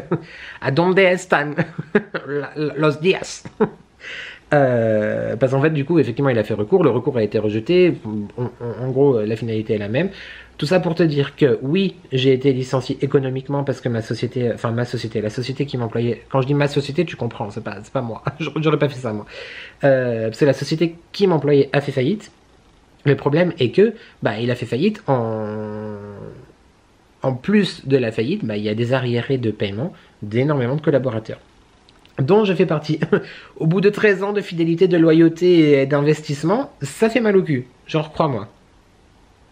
À donde están los días? Parce qu'en fait, du coup, effectivement, il a fait recours. Le recours a été rejeté. En gros, la finalité est la même. Tout ça pour te dire que oui, j'ai été licencié économiquement parce que la société qui m'employait. Quand je dis ma société, tu comprends, c'est pas moi. J'aurais pas fait ça moi. Parce que la société qui m'employait a fait faillite. Le problème est que, il a fait faillite en plus de la faillite, il y a des arriérés de paiement d'énormément de collaborateurs, dont je fais partie. Au bout de 13 ans de fidélité, de loyauté et d'investissement, ça fait mal au cul, genre crois-moi.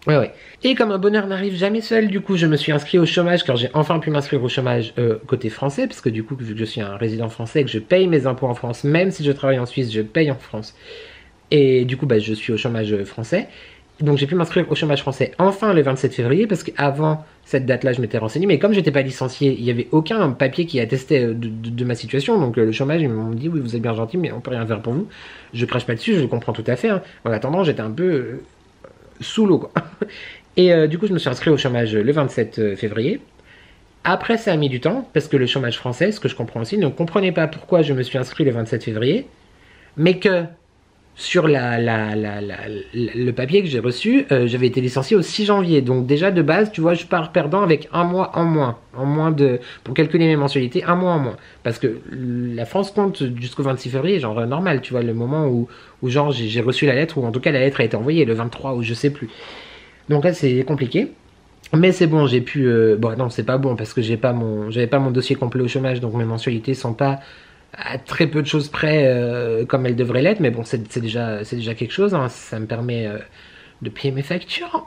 Ouais. Et comme un bonheur n'arrive jamais seul, du coup je me suis inscrit au chômage quand j'ai enfin pu m'inscrire au chômage côté français, parce que du coup vu que je suis un résident français et que je paye mes impôts en France, même si je travaille en Suisse, je paye en France. Et du coup, je suis au chômage français. Donc j'ai pu m'inscrire au chômage français enfin le 27 février, parce qu'avant cette date-là, je m'étais renseigné. Mais comme j'étais pas licencié, il n'y avait aucun papier qui attestait de ma situation. Donc le chômage, ils m'ont dit, oui, vous êtes bien gentil, mais on peut rien faire pour vous. Je crache pas dessus, je le comprends tout à fait. Hein. En attendant, j'étais un peu sous l'eau, quoi. Et du coup, je me suis inscrit au chômage le 27 février. Après, ça a mis du temps, parce que le chômage français, ce que je comprends aussi, ne comprenait pas pourquoi je me suis inscrit le 27 février, mais que sur le papier que j'ai reçu, j'avais été licencié au 6 janvier. Donc déjà de base, tu vois, je pars perdant avec un mois en moins pour calculer mes mensualités, un mois en moins. Parce que la France compte jusqu'au 26 février, genre normal, tu vois, le moment où genre j'ai reçu la lettre, ou en tout cas la lettre a été envoyée le 23, ou je sais plus. Donc là c'est compliqué. Mais c'est bon, j'ai pu... bon non, c'est pas bon, parce que j'avais pas mon dossier complet au chômage, donc mes mensualités sont pas à très peu de choses près comme elles devraient l'être, mais bon, c'est déjà quelque chose, hein. Ça me permet de payer mes factures.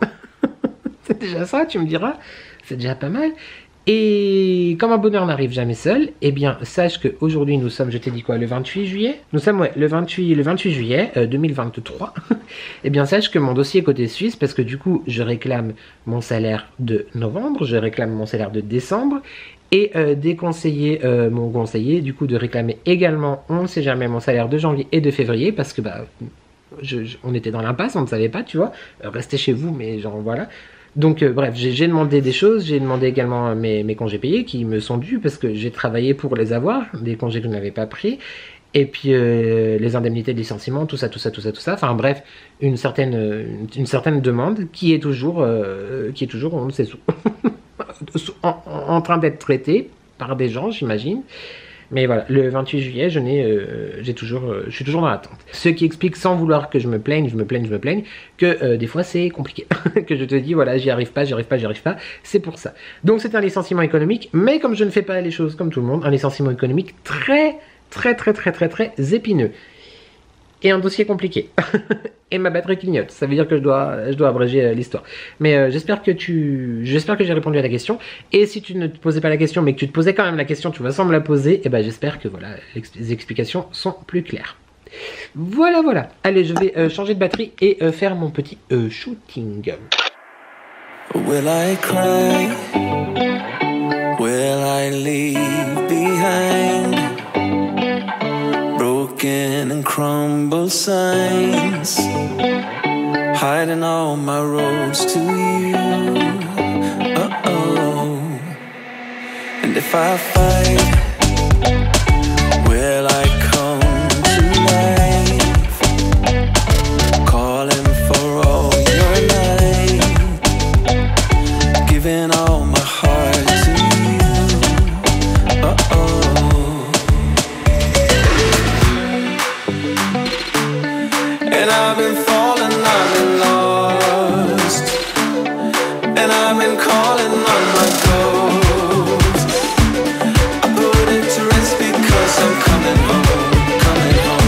C'est déjà ça, tu me diras, c'est déjà pas mal. Et comme un bonheur n'arrive jamais seul, eh bien sache qu'aujourd'hui nous sommes, je t'ai dit quoi, le 28 juillet? Nous sommes le 28 juillet 2023. Eh bien sache que mon dossier est côté suisse, parce que du coup je réclame mon salaire de novembre, je réclame mon salaire de décembre, et mon conseiller du coup de réclamer également, on ne sait jamais, mon salaire de janvier et de février, parce que on était dans l'impasse, on ne savait pas, tu vois, restez chez vous, mais genre voilà. Donc bref, j'ai demandé des choses, j'ai demandé également mes congés payés qui me sont dus, parce que j'ai travaillé pour les avoir, des congés que je n'avais pas pris, et puis les indemnités de licenciement, tout ça, enfin bref, une certaine demande qui est toujours on ne sait où. en train d'être traité par des gens, j'imagine. Mais voilà, le 28 juillet, je suis toujours dans l'attente. Ce qui explique, sans vouloir que je me plaigne, que des fois c'est compliqué. Que je te dis, voilà, j'y arrive pas, c'est pour ça. Donc c'est un licenciement économique, mais comme je ne fais pas les choses comme tout le monde, un licenciement économique très épineux. Et un dossier compliqué. Et ma batterie clignote. Ça veut dire que je dois abréger l'histoire. Mais j'espère que j'ai répondu à ta question. Et si tu ne te posais pas la question, mais que tu te posais quand même la question, tu vas sans me la poser, et j'espère que voilà, les explications sont plus claires. Voilà. Allez, je vais changer de batterie et faire mon petit shooting. Will I cry? Will I leave behind broken and crumbled signs, hiding all my roads to you? And if I fight, will I come to life, calling for all your life? I've been falling, I've been lost, and I've been calling on my ghost. I put it to rest because I'm coming home, coming home.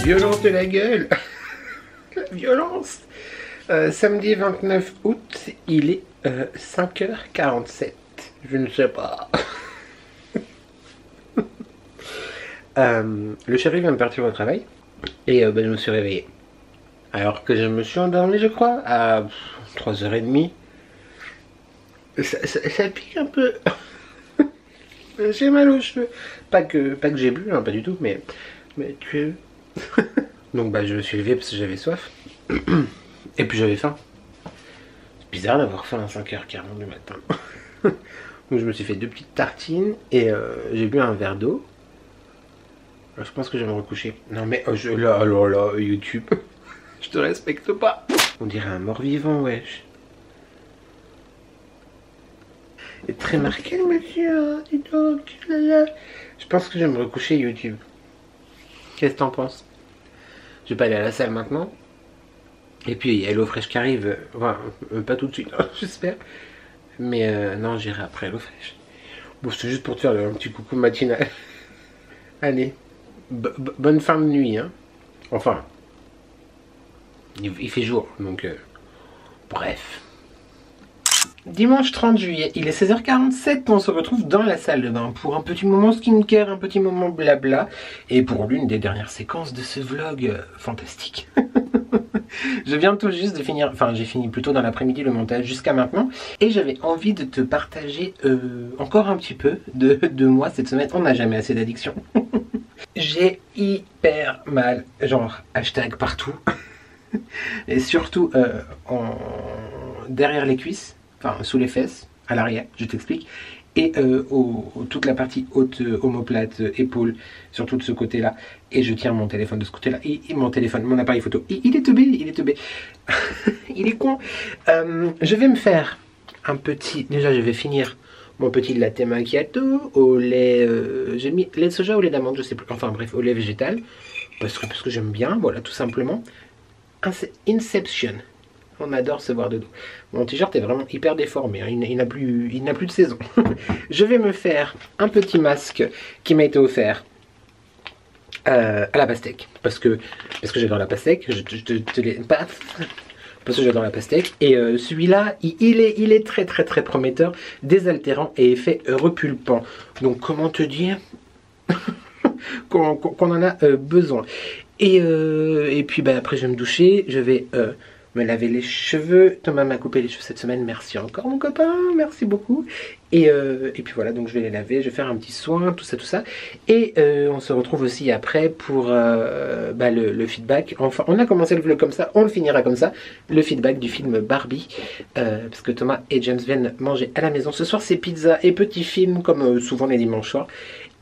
Violence de la gueule. La violence. Samedi 29 août, il est 5h47. Je ne sais pas. Le chéri vient de partir au travail. Et je me suis réveillé. Alors que je me suis endormi, je crois, à 3h30. Ça pique un peu. J'ai mal aux cheveux. Pas que j'ai bu, hein, pas du tout, mais tu... Donc je me suis levé parce que j'avais soif. Et puis j'avais faim. C'est bizarre d'avoir faim à 5h40 du matin. Donc je me suis fait 2 petites tartines et j'ai bu un verre d'eau. Je pense que je vais me recoucher. Non mais là, YouTube. Je te respecte pas. On dirait un mort-vivant, wesh. Il est très marqué le monsieur, hein, dis donc. Je pense que je vais me recoucher, YouTube. Qu'est-ce que t'en penses? Je vais pas aller à la salle maintenant. Et puis il y a HelloFresh qui arrive. Enfin, pas tout de suite, hein, j'espère. Mais non, j'irai après HelloFresh. Bon, c'est juste pour te faire un petit coucou matinal. Allez, bonne fin de nuit, hein. Enfin, il fait jour, donc bref. Dimanche 30 juillet, il est 16h47, on se retrouve dans la salle de bain pour un petit moment skincare, un petit moment blabla, et pour l'une des dernières séquences de ce vlog fantastique. Je viens tout juste de finir, enfin j'ai fini plutôt dans l'après-midi le montage jusqu'à maintenant, et j'avais envie de te partager encore un petit peu de moi cette semaine. On n'a jamais assez d'addiction. J'ai hyper mal, genre hashtag partout, et surtout derrière les cuisses. Enfin, sous les fesses, à l'arrière, je t'explique. Et toute la partie haute, omoplate, épaule, surtout de ce côté-là. Et je tiens mon téléphone de ce côté-là. Et mon téléphone, mon appareil photo. Il est teubé, il est teubé. Il est con. Je vais me faire un petit... Déjà, je vais finir mon petit latte macchiato au lait... j'ai mis lait de soja ou lait d'amande, je sais plus. Enfin bref, au lait végétal. Parce que j'aime bien, voilà, tout simplement. Inception. On adore se voir de dos. Mon t-shirt est vraiment hyper déformé, hein. Il n'a plus de saison. Je vais me faire un petit masque qui m'a été offert à la pastèque. Parce que j'adore la pastèque. Je te l'ai... Paf. Parce que j'adore la pastèque. Et celui-là, il est très très très prometteur, désaltérant et effet repulpant. Donc comment te dire qu'on en a besoin. Et puis après je vais me doucher, je vais... me laver les cheveux. Thomas m'a coupé les cheveux cette semaine, merci encore mon copain, merci beaucoup. Et puis voilà, donc je vais les laver, je vais faire un petit soin, tout ça. Et on se retrouve aussi après pour le feedback. Enfin, on a commencé le vlog comme ça, on le finira comme ça. Le feedback du film Barbie, parce que Thomas et James viennent manger à la maison. Ce soir c'est pizza et petit film, comme souvent les dimanches soirs.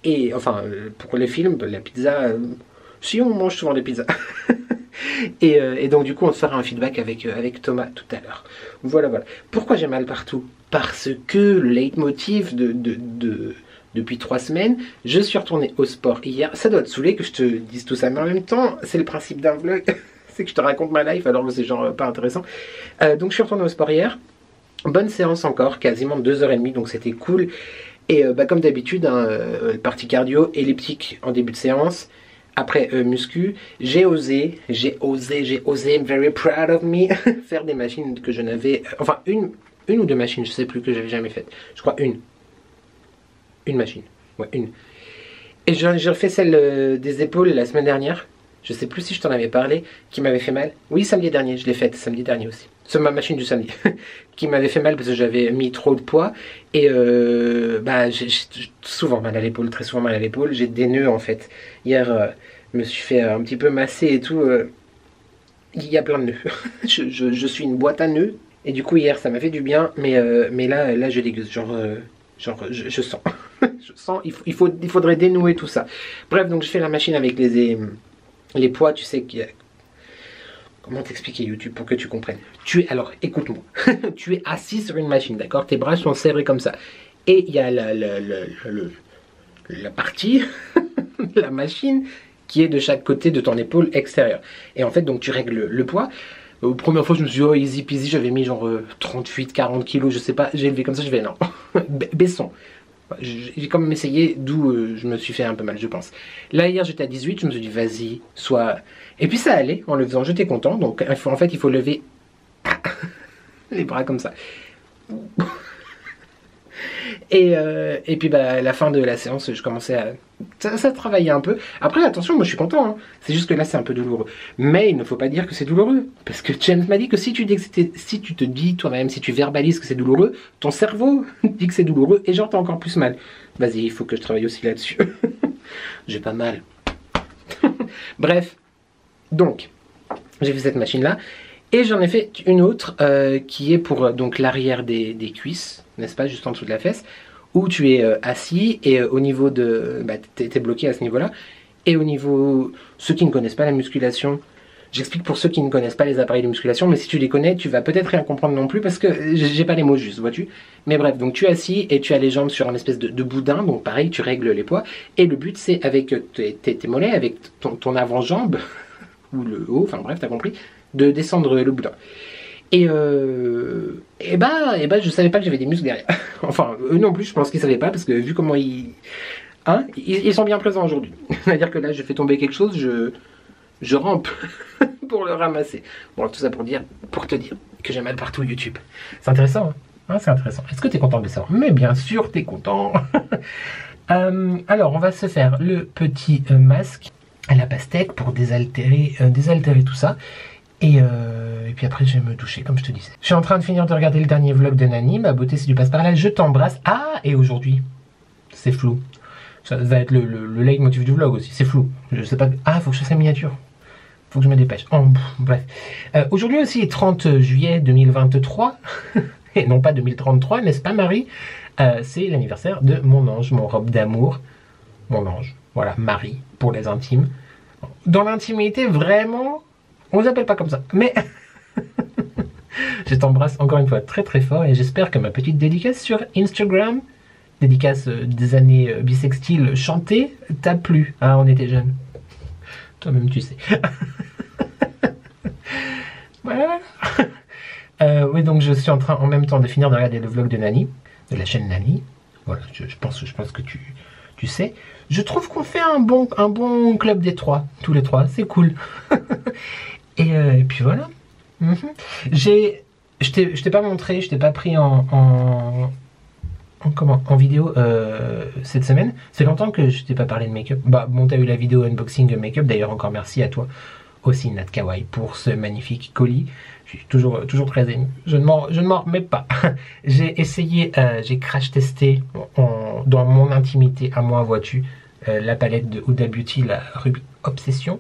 Et enfin, pour les films, la pizza... si on mange souvent des pizzas. Et donc du coup on se fera un feedback avec Thomas tout à l'heure. Voilà. Pourquoi j'ai mal partout? Parce que le leitmotiv depuis 3 semaines, je suis retourné au sport hier. Ça doit te saouler que je te dise tout ça, mais en même temps c'est le principe d'un vlog. C'est que je te raconte ma life, alors c'est genre pas intéressant. Donc je suis retourné au sport hier. Bonne séance encore, quasiment 2h30, donc c'était cool. Et comme d'habitude, partie cardio, elliptique en début de séance. Après muscu, j'ai osé, I'm very proud of me, faire des machines que je n'avais... Enfin, une ou 2 machines, je sais plus, que j'avais jamais faites. Je crois une. Une machine. Ouais, une. Et j'ai refait celle des épaules la semaine dernière. Je sais plus si je t'en avais parlé, qui m'avait fait mal. Oui, samedi dernier, je l'ai faite samedi dernier aussi. C'est ma machine du samedi qui m'avait fait mal parce que j'avais mis trop de poids et bah, j'ai souvent mal à l'épaule, très souvent mal à l'épaule. J'ai des nœuds en fait. Hier, je me suis fait un petit peu masser et tout. Il y a plein de nœuds. je suis une boîte à nœuds et du coup hier ça m'a fait du bien, mais là je dégueule. Genre je sens. Je sens. Il faudrait dénouer tout ça. Bref, donc je fais la machine avec les poids, tu sais qu'il y a... Comment t'expliquer YouTube pour que tu comprennes? Alors, écoute-moi. Tu es assis sur une machine, d'accord? Tes bras sont serrés comme ça. Et il y a la partie, la machine, qui est de chaque côté de ton épaule extérieure. Et en fait, donc tu règles le poids. Première fois, je me suis dit, oh, easy peasy, j'avais mis genre 38, 40 kilos, je sais pas. J'ai élevé comme ça, je vais, non. Baissons. J'ai quand même essayé, d'où je me suis fait un peu mal, je pense. Là, hier, j'étais à 18, je me suis dit, vas-y, soit... Et puis ça allait, en le faisant, j'étais content. Donc, en fait, il faut lever les bras comme ça. Et puis, bah, à la fin de la séance, je commençais à... Ça travaillait un peu. Après, attention, moi, je suis content. Hein. C'est juste que là, c'est un peu douloureux. Mais il ne faut pas dire que c'est douloureux. Parce que James m'a dit que si tu te dis toi-même, si tu verbalises que c'est douloureux, ton cerveau dit que c'est douloureux et genre, t'as encore plus mal. Vas-y, il faut que je travaille aussi là-dessus. J'ai pas mal. Bref. Donc, j'ai fait cette machine-là. Et j'en ai fait une autre qui est pour donc l'arrière des cuisses, n'est-ce pas, juste en dessous de la fesse, où tu es assis et au niveau de... Bah, t'es bloqué à ce niveau-là. Et au niveau... Ceux qui ne connaissent pas la musculation, j'explique pour ceux qui ne connaissent pas les appareils de musculation, mais si tu les connais, tu vas peut-être rien comprendre non plus parce que j'ai pas les mots justes, vois-tu. Mais bref, donc tu es assis et tu as les jambes sur un espèce de boudin, donc pareil, tu règles les poids. Et le but, c'est avec tes mollets, avec ton avant-jambe, ou le haut, enfin bref, t'as compris, de descendre le boudin. Et bah, je savais pas que j'avais des muscles derrière. Enfin, eux non plus, je pense qu'ils savaient pas, parce que vu comment ils sont bien présents aujourd'hui. C'est-à-dire que là, je fais tomber quelque chose, je rampe pour le ramasser. Bon, tout ça pour te dire que j'ai mal partout YouTube. C'est intéressant, hein, c'est intéressant. Est-ce que tu es content de ça? Mais bien sûr, tu es content. Alors, on va se faire le petit masque à la pastèque pour désaltérer tout ça. Et puis après, je vais me doucher, comme je te disais. Je suis en train de finir de regarder le dernier vlog de Nani. Ma beauté, si tu passes par là, je t'embrasse. Ah, et aujourd'hui, c'est flou. Ça va être le leitmotiv du vlog aussi. C'est flou. Je sais pas. Ah, faut que je fasse la miniature. Faut que je me dépêche. Oh, bref. Aujourd'hui aussi, 30 juillet 2023. Et non pas 2033, n'est-ce pas, Marie? C'est l'anniversaire de mon ange, mon robe d'amour. Mon ange. Voilà, Marie, pour les intimes. Dans l'intimité, vraiment, on les appelle pas comme ça. Mais je t'embrasse encore une fois très très fort et j'espère que ma petite dédicace sur Instagram, dédicace des années bissextiles chantées, t'a plu. Ah, on était jeunes. Toi-même, tu sais. Voilà. Oui, donc je suis en train en même temps de finir de regarder le vlog de Nani, de la chaîne Nani. Voilà, je pense que tu sais. Je trouve qu'on fait un bon club des trois, tous les trois, c'est cool. Et puis voilà. Je t'ai pas montré, je t'ai pas pris en vidéo cette semaine. C'est longtemps que je t'ai pas parlé de make-up. Bah bon, t'as eu la vidéo unboxing make-up, d'ailleurs encore merci à toi aussi Nat Kawaii pour ce magnifique colis. Je suis toujours très ému. Je ne m'en remets pas. J'ai essayé, j'ai crash testé dans mon intimité à moi, vois-tu, la palette de Huda Beauty, la Ruby Obsession.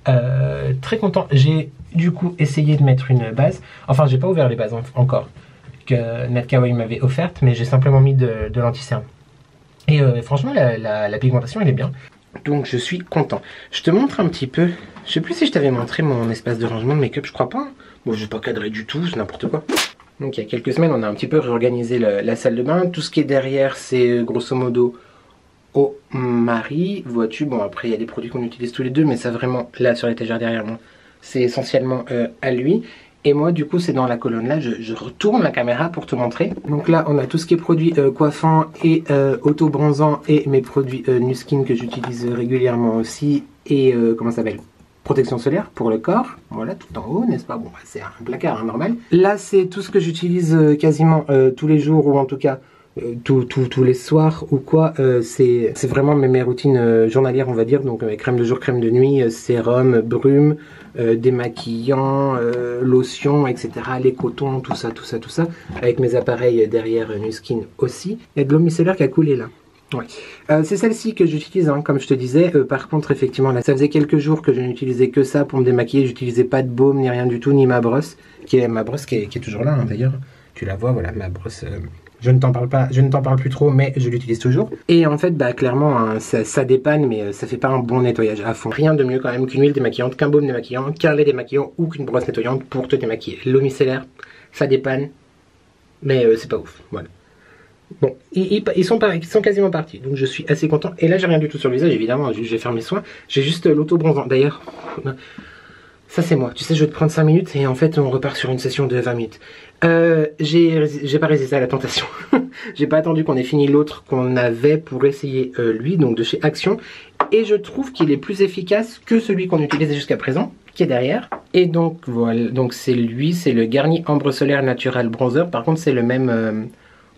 Très content. J'ai du coup essayé de mettre une base. Enfin, j'ai pas ouvert les bases encore que Nat Kawaii m'avait offerte, mais j'ai simplement mis de l'anti-cerne. Et franchement, la pigmentation, elle est bien. Donc je suis content. Je te montre un petit peu. Je sais plus si je t'avais montré mon espace de rangement de make-up, je crois pas. Bon, je vais pas cadrer du tout, c'est n'importe quoi. Donc il y a quelques semaines, on a un petit peu réorganisé la salle de bain. Tout ce qui est derrière, c'est grosso modo au mari. Vois-tu, bon après il y a des produits qu'on utilise tous les deux, mais ça vraiment, là sur l'étagère derrière moi, c'est essentiellement à lui. Et moi du coup c'est dans la colonne là, je retourne la caméra pour te montrer. Donc là on a tout ce qui est produits coiffants et auto-bronzants et mes produits Nuskin que j'utilise régulièrement aussi. Et comment ça s'appelle, protection solaire pour le corps, voilà, tout en haut, n'est-ce pas? Bon, bah, c'est un placard hein, normal. Là, c'est tout ce que j'utilise quasiment tous les jours, ou en tout cas, tous les soirs ou quoi. C'est vraiment mes routines journalières, on va dire. Donc crème de jour, crème de nuit, sérum, brume, démaquillant, lotion, etc. Les cotons, tout ça. Avec mes appareils derrière Nuskin aussi. Il y a de l'eau micellaire qui a coulé là. Ouais. C'est celle-ci que j'utilise, hein, comme je te disais. Par contre, effectivement, là, ça faisait quelques jours que je n'utilisais que ça pour me démaquiller. J'utilisais pas de baume ni rien du tout, ni ma brosse, qui est toujours là, hein, d'ailleurs. Tu la vois, voilà, ma brosse. Je ne t'en parle plus trop, mais je l'utilise toujours. Et en fait, bah clairement, hein, ça dépanne, mais ça fait pas un bon nettoyage à fond. Rien de mieux quand même qu'une huile démaquillante, qu'un baume démaquillant, qu'un lait démaquillant ou qu'une brosse nettoyante pour te démaquiller. L'eau micellaire, ça dépanne, mais c'est pas ouf, voilà. Bon, ils sont quasiment partis, donc je suis assez content. Et là, j'ai rien du tout sur le visage, évidemment, je vais faire mes soins. J'ai juste l'auto-bronzant. D'ailleurs, ça c'est moi. Tu sais, je vais te prendre 5 minutes et en fait, on repart sur une session de 20 minutes. J'ai pas résisté à la tentation. J'ai pas attendu qu'on ait fini l'autre qu'on avait pour essayer lui, donc de chez Action. Et je trouve qu'il est plus efficace que celui qu'on utilisait jusqu'à présent, qui est derrière. Et donc, voilà, donc c'est lui, c'est le Garnier Ambre Solaire Natural Bronzer. Par contre, c'est le même...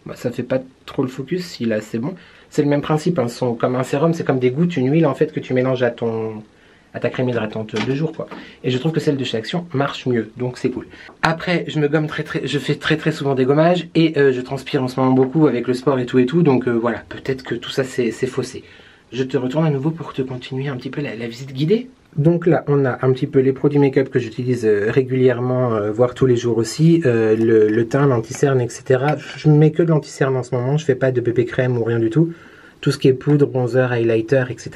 bah, ça fait pas trop le focus, si là c'est bon. C'est le même principe, hein, comme un sérum, c'est comme des gouttes, une huile en fait que tu mélanges à ta crème hydratante de jour quoi. Et je trouve que celle de chez Action marche mieux, donc c'est cool. Après, je me gomme je fais très souvent des gommages et je transpire en ce moment beaucoup avec le sport et tout, donc voilà, peut-être que tout ça c'est faussé. Je te retourne à nouveau pour te continuer un petit peu la visite guidée. Donc là, on a un petit peu les produits make-up que j'utilise régulièrement, voire tous les jours aussi. Le teint, l'anti-cerne, etc. Je ne mets que de l'anti-cerne en ce moment. Je fais pas de bébé crème ou rien du tout. Tout ce qui est poudre, bronzer, highlighter, etc.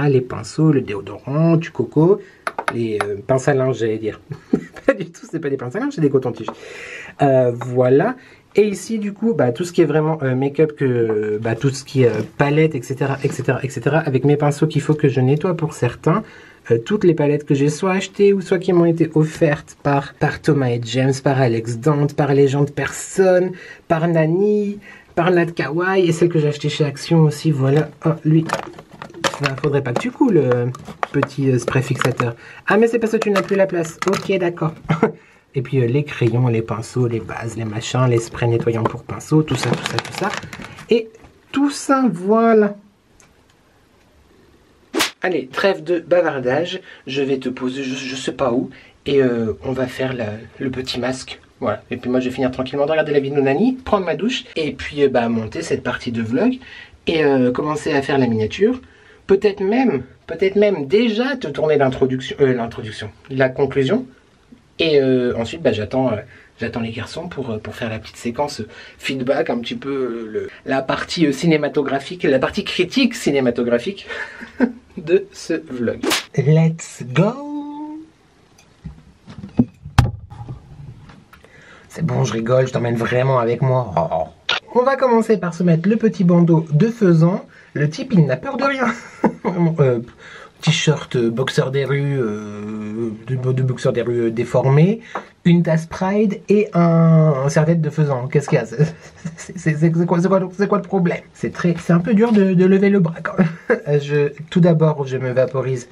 Les pinceaux, le déodorant, du coco, les pinces à linge, j'allais dire. Pas du tout, c'est pas des pinces à linge, c'est des cotons-tiges. Voilà. Et ici, du coup, bah, tout ce qui est vraiment make-up, tout ce qui est palette, etc., avec mes pinceaux qu'il faut que je nettoie pour certains. Toutes les palettes que j'ai soit achetées ou soit qui m'ont été offertes par Thomas & James, par Alex Dante, par Légende Personne, par Nani, par Nat Kawaii et celle que j'ai achetée chez Action aussi. Voilà, oh, lui, faudrait pas que tu coules, petit spray fixateur. Ah mais c'est parce que tu n'as plus la place. Ok, d'accord. Et puis les crayons, les pinceaux, les bases, les machins, les sprays nettoyants pour pinceaux, tout ça. Et tout ça, voilà. Allez, trêve de bavardage, je vais te poser je sais pas où, et on va faire le petit masque, voilà. Et puis moi je vais finir tranquillement de regarder la vidéo de Nani, prendre ma douche, et puis monter cette partie de vlog, et commencer à faire la miniature, peut-être même déjà te tourner la conclusion, et ensuite j'attends les garçons pour faire la petite séquence feedback, un petit peu la partie cinématographique, la partie critique cinématographique de ce vlog. Let's go! C'est bon, je rigole, je t'emmène vraiment avec moi. Oh. On va commencer par se mettre le petit bandeau de faisan. Le type, il n'a peur de rien. T-shirt boxeur des rues, de boxeur des rues déformé, une tasse Pride et un serviette de faisan. Qu'est-ce qu'il y a? C'est quoi le problème? C'est un peu dur de lever le bras quand même. Tout d'abord, je me vaporise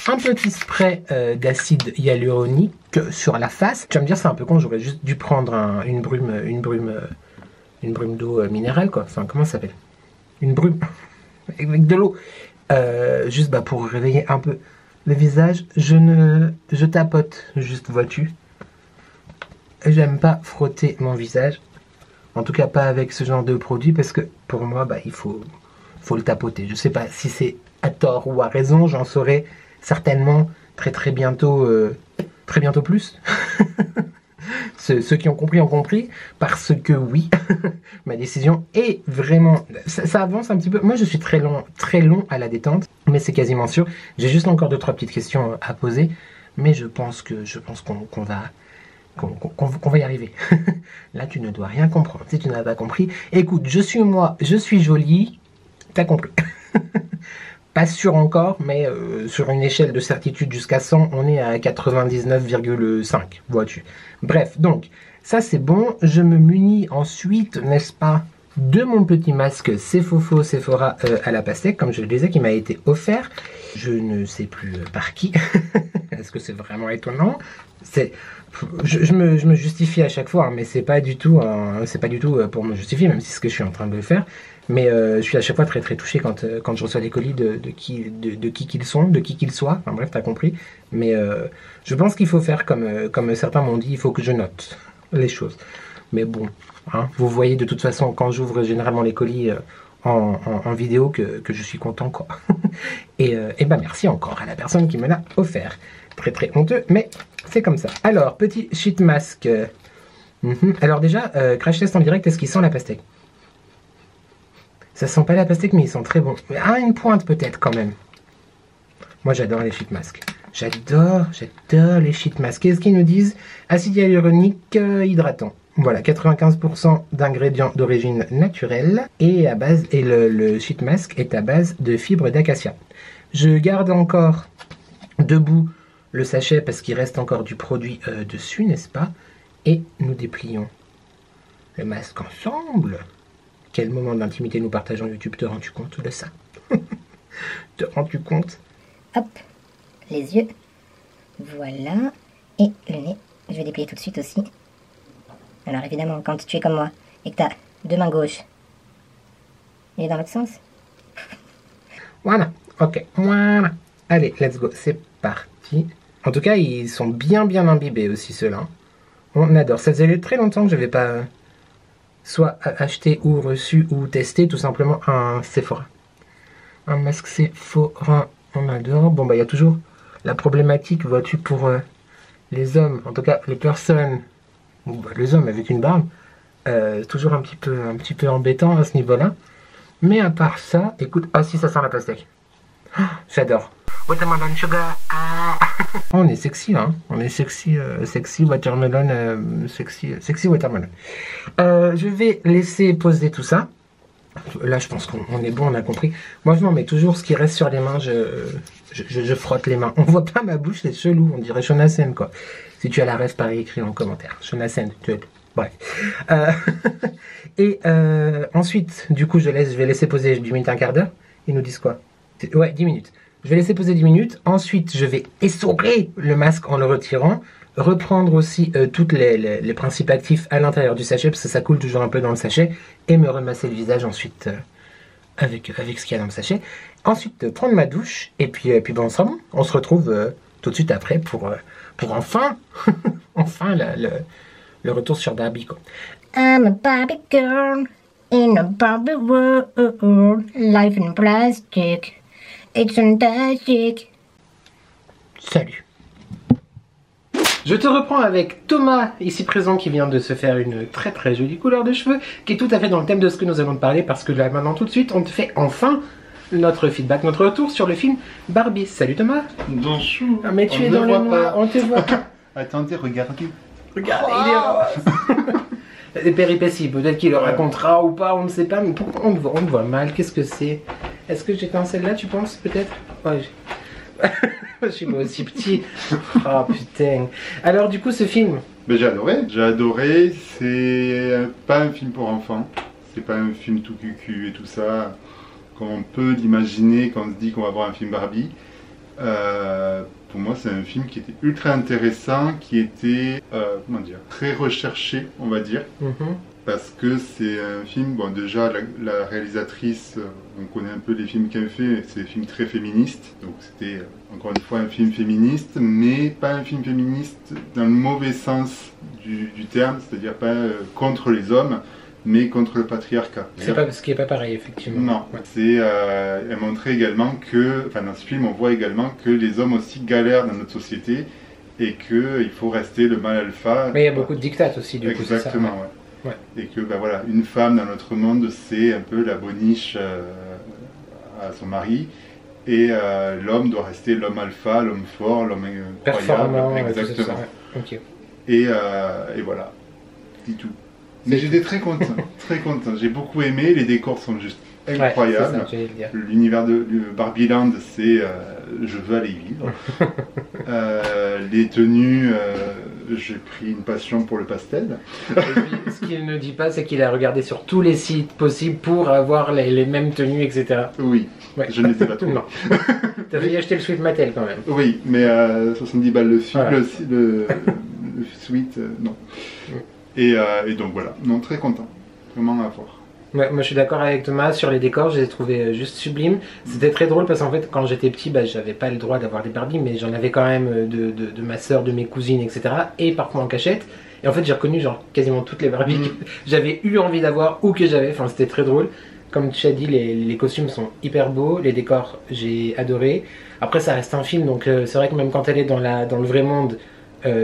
un petit spray d'acide hyaluronique sur la face. Tu vas me dire, c'est un peu con, j'aurais juste dû prendre une brume d'eau minérale, quoi. Enfin, comment ça s'appelle? Une brume avec de l'eau. Juste pour réveiller un peu le visage, je tapote juste, vois-tu. J'aime pas frotter mon visage, en tout cas pas avec ce genre de produit, parce que pour moi il faut le tapoter. Je sais pas si c'est à tort ou à raison, j'en saurai certainement très bientôt plus. Ceux qui ont compris, parce que oui, ma décision est vraiment... Ça avance un petit peu. Moi, je suis très long à la détente, mais c'est quasiment sûr. J'ai juste encore 2-3 petites questions à poser, mais je pense qu'on va y arriver. Là, tu ne dois rien comprendre. Si tu n'as pas compris, écoute, je suis jolie, t'as compris. Pas sûr encore, mais sur une échelle de certitude jusqu'à 100, on est à 99,5, vois-tu. Bref, donc, ça c'est bon. Je me munis ensuite, n'est-ce pas, de mon petit masque Sephora à la pastèque, comme je le disais, qui m'a été offert. Je ne sais plus par qui. est-ce que c'est vraiment étonnant? Je me justifie à chaque fois, hein, mais c'est pas du tout pour me justifier, même si c'est ce que je suis en train de faire. Mais je suis à chaque fois très très touché quand je reçois des colis de qui qu'ils sont, de qui qu'ils soient. Enfin bref, t'as compris. Mais je pense qu'il faut faire comme certains m'ont dit, il faut que je note les choses. Mais bon, hein, vous voyez de toute façon quand j'ouvre généralement les colis en vidéo que je suis content, quoi. et ben merci encore à la personne qui me l'a offert. Très très honteux, mais c'est comme ça. Alors, petit sheet mask. Alors déjà, crash test en direct, est-ce qu'il sent la pastèque? Ça sent pas la pastèque, mais il sent très bon. Ah, une pointe peut-être quand même. Moi j'adore les sheet masks. J'adore les sheet masks. Qu'est-ce qu'ils nous disent? Acide hyaluronique hydratant. Voilà, 95% d'ingrédients d'origine naturelle et le sheet mask est à base de fibres d'acacia. Je garde encore debout le sachet parce qu'il reste encore du produit dessus, n'est-ce pas? Et nous déplions le masque ensemble. Quel moment d'intimité nous partageons YouTube, te rends-tu compte de ça? Te rends-tu compte? Hop, les yeux. Voilà. Et le nez. Je vais déplier tout de suite aussi. Alors évidemment, quand tu es comme moi et que tu as deux mains gauches, il est dans l'autre sens. Voilà, ok, voilà. Allez, let's go, c'est parti. En tout cas, ils sont bien imbibés aussi, ceux-là. On adore. Ça faisait très longtemps que je n'avais pas soit acheté ou reçu ou testé tout simplement un Sephora. Un masque Sephora, on adore. Bon, bah, il y a toujours la problématique, vois-tu, pour les hommes, en tout cas les personnes, ou bah, les hommes avec une barbe, toujours un petit peu embêtant à ce niveau-là. Mais à part ça, écoute, ah si, ça sent la pastèque. J'adore. Watermelon sugar. Ah. On est sexy, hein. On est sexy, sexy watermelon, sexy watermelon. Je vais laisser poser tout ça. Là, je pense qu'on est bon, on a compris. Moi, je m'en mets toujours ce qui reste sur les mains. Je frotte les mains. On voit pas ma bouche, c'est chelou. On dirait Shonasen, quoi. Si tu as la rêve, pareil, écrit en commentaire. Shonasen, bref. Et ensuite, du coup, je vais laisser poser 10 minutes, un quart d'heure. Ils nous disent quoi? Ouais, 10 minutes. Je vais laisser poser 10 minutes. Ensuite, je vais essorer le masque en le retirant. Reprendre aussi tous les principes actifs à l'intérieur du sachet, parce que ça coule toujours un peu dans le sachet. Et me remasser le visage ensuite avec ce qu'il y a dans le sachet. Ensuite, prendre ma douche. Et puis ben, on sera bon. On se retrouve tout de suite après pour enfin, enfin le retour sur Barbie, quoi. I'm a Barbie girl in a Barbie world. Life in plastic. It's fantastic. Salut. Je te reprends avec Thomas, ici présent, qui vient de se faire une très très jolie couleur de cheveux, qui est tout à fait dans le thème de ce que nous allons te parler, parce que là maintenant tout de suite, on te fait enfin notre feedback, notre retour sur le film Barbie. Salut Thomas. Bonjour. Ah, mais tu es dans le noir, on te voit pas. Attendez, regardez. Regarde, il est rose. Des péripéties, peut-être qu'il le racontera ou pas, on ne sait pas, mais pourquoi on te voit mal? Qu'est-ce que c'est? Est-ce que j'étais en celle-là, tu penses, peut-être? Ouais, je suis pas aussi petit. Oh putain. Alors du coup, ce film, Ben, j'ai adoré, c'est pas un film pour enfants, c'est pas un film tout cucu et tout ça, comme on peut l'imaginer quand on se dit qu'on va voir un film Barbie. Pour moi, c'est un film qui était ultra intéressant, qui était, comment dire, très recherché, on va dire. Parce que c'est un film, bon déjà la réalisatrice, on connaît un peu les films qu'elle fait, c'est des films très féministes, donc c'était encore une fois un film féministe, mais pas un film féministe dans le mauvais sens du terme, c'est-à-dire pas contre les hommes, mais contre le patriarcat. c'est pas ce qui est pas pareil, effectivement. Non, Ouais. c'est, elle montrait également que, enfin dans ce film on voit également que les hommes aussi galèrent dans notre société et qu'il faut rester le mâle alpha. Mais il y a beaucoup de dictates aussi, du coup, c'est ça. Exactement, ouais. Ouais. Et que ben voilà, une femme dans notre monde, c'est un peu la boniche à son mari, et l'homme doit rester l'homme alpha, l'homme fort, l'homme Performant, incroyable. tout ça, Exactement. ouais. Ok. Et voilà, c'est tout. Mais j'étais très content, très content. J'ai beaucoup aimé, les décors sont juste incroyables. Ouais, c'est ça, j'allais le dire. L'univers de Barbieland, c'est je veux aller y vivre. Les tenues j'ai pris une passion pour le pastel. Et puis, ce qu'il ne dit pas, c'est qu'il a regardé sur tous les sites possibles pour avoir les mêmes tenues, etc. Oui, Ouais. je ne les ai pas trouvés. Non. T'as failli acheter le Sweet Mattel quand même. Oui, mais à 70 balles le suite, Voilà. le suite, non. Et donc voilà, non, très content. Vraiment à voir. Ouais, moi je suis d'accord avec Thomas sur les décors, je les ai trouvés juste sublimes. C'était très drôle parce qu'en fait quand j'étais petit, bah, j'avais pas le droit d'avoir des Barbies, mais j'en avais quand même de ma soeur, de mes cousines, etc. Et parfois en cachette. Et en fait j'ai reconnu genre quasiment toutes les Barbies que j'avais eu envie d'avoir ou que j'avais, enfin c'était très drôle. Comme tu as dit, les costumes sont hyper beaux, les décors j'ai adoré. Après ça reste un film, donc c'est vrai que même quand elle est dans le vrai monde,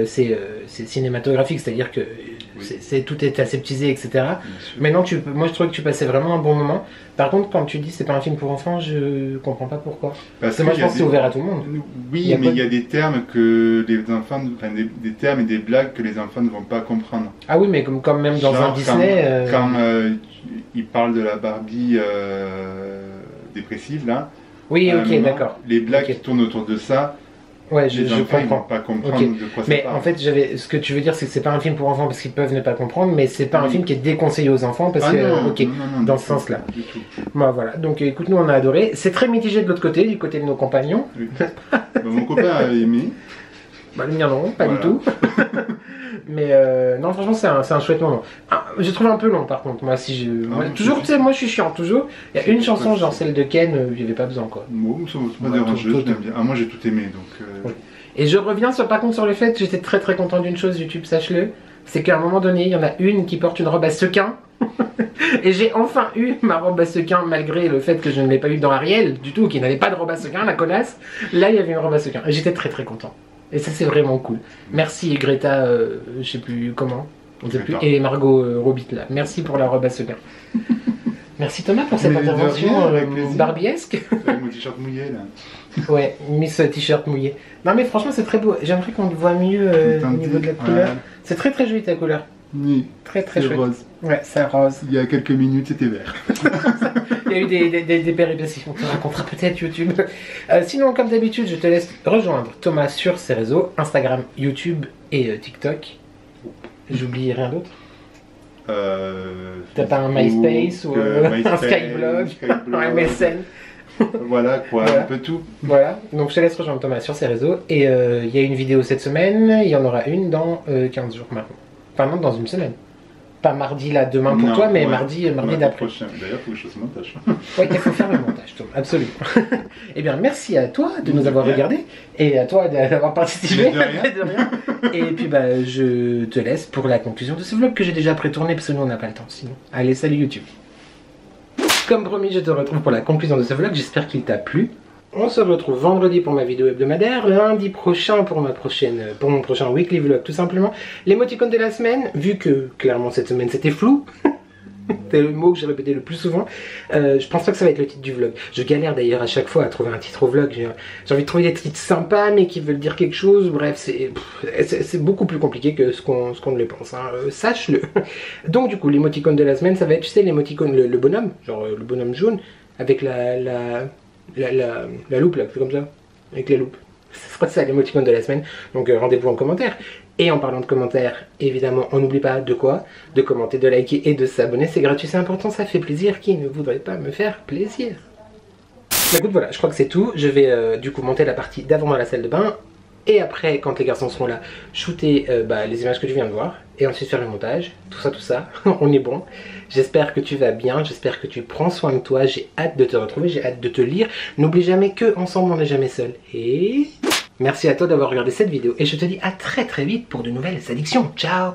c'est cinématographique, c'est-à-dire que tout est aseptisé, etc. Mais non, moi je trouvais que tu passais vraiment un bon moment. Par contre, quand tu dis c'est pas un film pour enfants, je comprends pas pourquoi. Parce que moi je pense que c'est ouvert à tout le monde. Oui, mais il y a des termes que les enfants, enfin des termes et des blagues que les enfants ne vont pas comprendre. Ah oui, mais comme même dans Genre, un Disney. Quand ils parlent de la Barbie dépressive là. Oui, à un ok, moment, d'accord. Les blagues Ok. qui tournent autour de ça. Ouais, Les je enfants, ils comprends. vont pas comprendre Ok. de quoi ça Mais parle. en fait, ce que tu veux dire, c'est que c'est pas un film pour enfants parce qu'ils peuvent ne pas comprendre, mais c'est pas un Oui. film qui est déconseillé aux enfants parce Ah que, non, ok, non, dans du ce tout, sens-là. du tout. Bah voilà. Donc écoute, nous on a adoré. C'est très mitigé de l'autre côté, du côté de nos compagnons. Oui. Bah, mon copain a aimé. Bah le mien non, pas Voilà. du tout. Mais non, franchement, c'est un chouette moment. Ah, j'ai trouvé un peu long par contre. Moi, moi, Ah, toujours, c'est- tu sais, moi je suis chiant toujours. Il y a une chanson, genre celle de Ken, il n'y avait pas besoin quoi. Bon, ça m'a pas Ouais, dérangé, tout- je l'aime bien. Ah, moi j'ai tout aimé donc. Oui. Et je reviens par contre sur le fait que j'étais très très content d'une chose, YouTube, sache-le. C'est qu'à un moment donné, il y en a une qui porte une robe à sequins. Et j'ai enfin eu ma robe à sequins, malgré le fait que je ne l'ai pas eu dans Ariel du tout, qui n'avait pas de robe à sequins, la connasse. Là, il y avait une robe à sequins. Et j'étais très très content. Et ça, c'est vraiment cool. Merci Greta, je sais plus comment, on sait plus, Greta. et Margot Robbit là. Merci pour la robe à sequins. Merci Thomas pour cette Mais de intervention rien, avec plaisir. barbiesque. Avec mon t-shirt mouillé là. Ouais, Miss T-shirt mouillé. Non mais franchement c'est très beau. J'aimerais qu'on le voit mieux au Teinté, niveau de la ouais. couleur. C'est très très joli ta couleur. Oui, Très très c'est chouette. rose. Ouais, c'est rose. Il y a quelques minutes c'était vert. Il y a eu des péripéties. On te racontera peut-être YouTube. Sinon, comme d'habitude, je te laisse rejoindre Thomas sur ses réseaux Instagram, YouTube et TikTok. J'oublie rien d'autre. T'as pas un MySpace ou un Skyblog, un MSN. Voilà quoi, Voilà. un peu tout. Voilà, donc je te laisse rejoindre Thomas sur ses réseaux. Et il y a une vidéo cette semaine, il y en aura une dans 15 jours maintenant. Enfin non, dans une semaine. Pas mardi là, demain pour Non, toi, mais ouais. mardi Mardi d'après. prochain. D'ailleurs, faut que je fasse le montage. Oui, il faut faire le montage, Thomas, absolument. Eh bien, merci à toi de nous De avoir rien. regardés et à toi d'avoir participé. Mais de rien. De rien. Et puis, bah, je te laisse pour la conclusion de ce vlog que j'ai déjà pré-tourné parce que nous, on n'a pas le temps sinon. Allez, salut YouTube. Comme promis, je te retrouve pour la conclusion de ce vlog. J'espère qu'il t'a plu. On se retrouve vendredi pour ma vidéo hebdomadaire, lundi prochain pour mon prochain weekly vlog, tout simplement. L'émoticône de la semaine, vu que clairement cette semaine c'était flou. C'est le mot que j'ai répété le plus souvent. Je pense pas que ça va être le titre du vlog. Je galère d'ailleurs à chaque fois à trouver un titre au vlog. J'ai envie de trouver des titres sympas mais qui veulent dire quelque chose. Bref, c'est beaucoup plus compliqué que ce qu'on ne le pense. Hein. Sache-le. Donc du coup, l'émoticône de la semaine, ça va être, tu sais, l'émoticône, le bonhomme, genre le bonhomme jaune, avec la loupe là, c'est comme ça, avec la loupe. Ce sera ça l'émoticône de la semaine. Donc rendez-vous en commentaire. Et en parlant de commentaires, évidemment, on n'oublie pas de quoi? De commenter, de liker et de s'abonner. C'est gratuit, c'est important, ça fait plaisir. Qui ne voudrait pas me faire plaisir? Bah, écoute, voilà, je crois que c'est tout. Je vais du coup monter la partie d'avant dans la salle de bain. Et après, quand les garçons seront là, shooter les images que tu viens de voir. Et ensuite faire le montage. Tout ça. On est bon. J'espère que tu vas bien. J'espère que tu prends soin de toi. J'ai hâte de te retrouver. J'ai hâte de te lire. N'oublie jamais que ensemble on n'est jamais seul. Et merci à toi d'avoir regardé cette vidéo. Et je te dis à très très vite pour de nouvelles addictions. Ciao!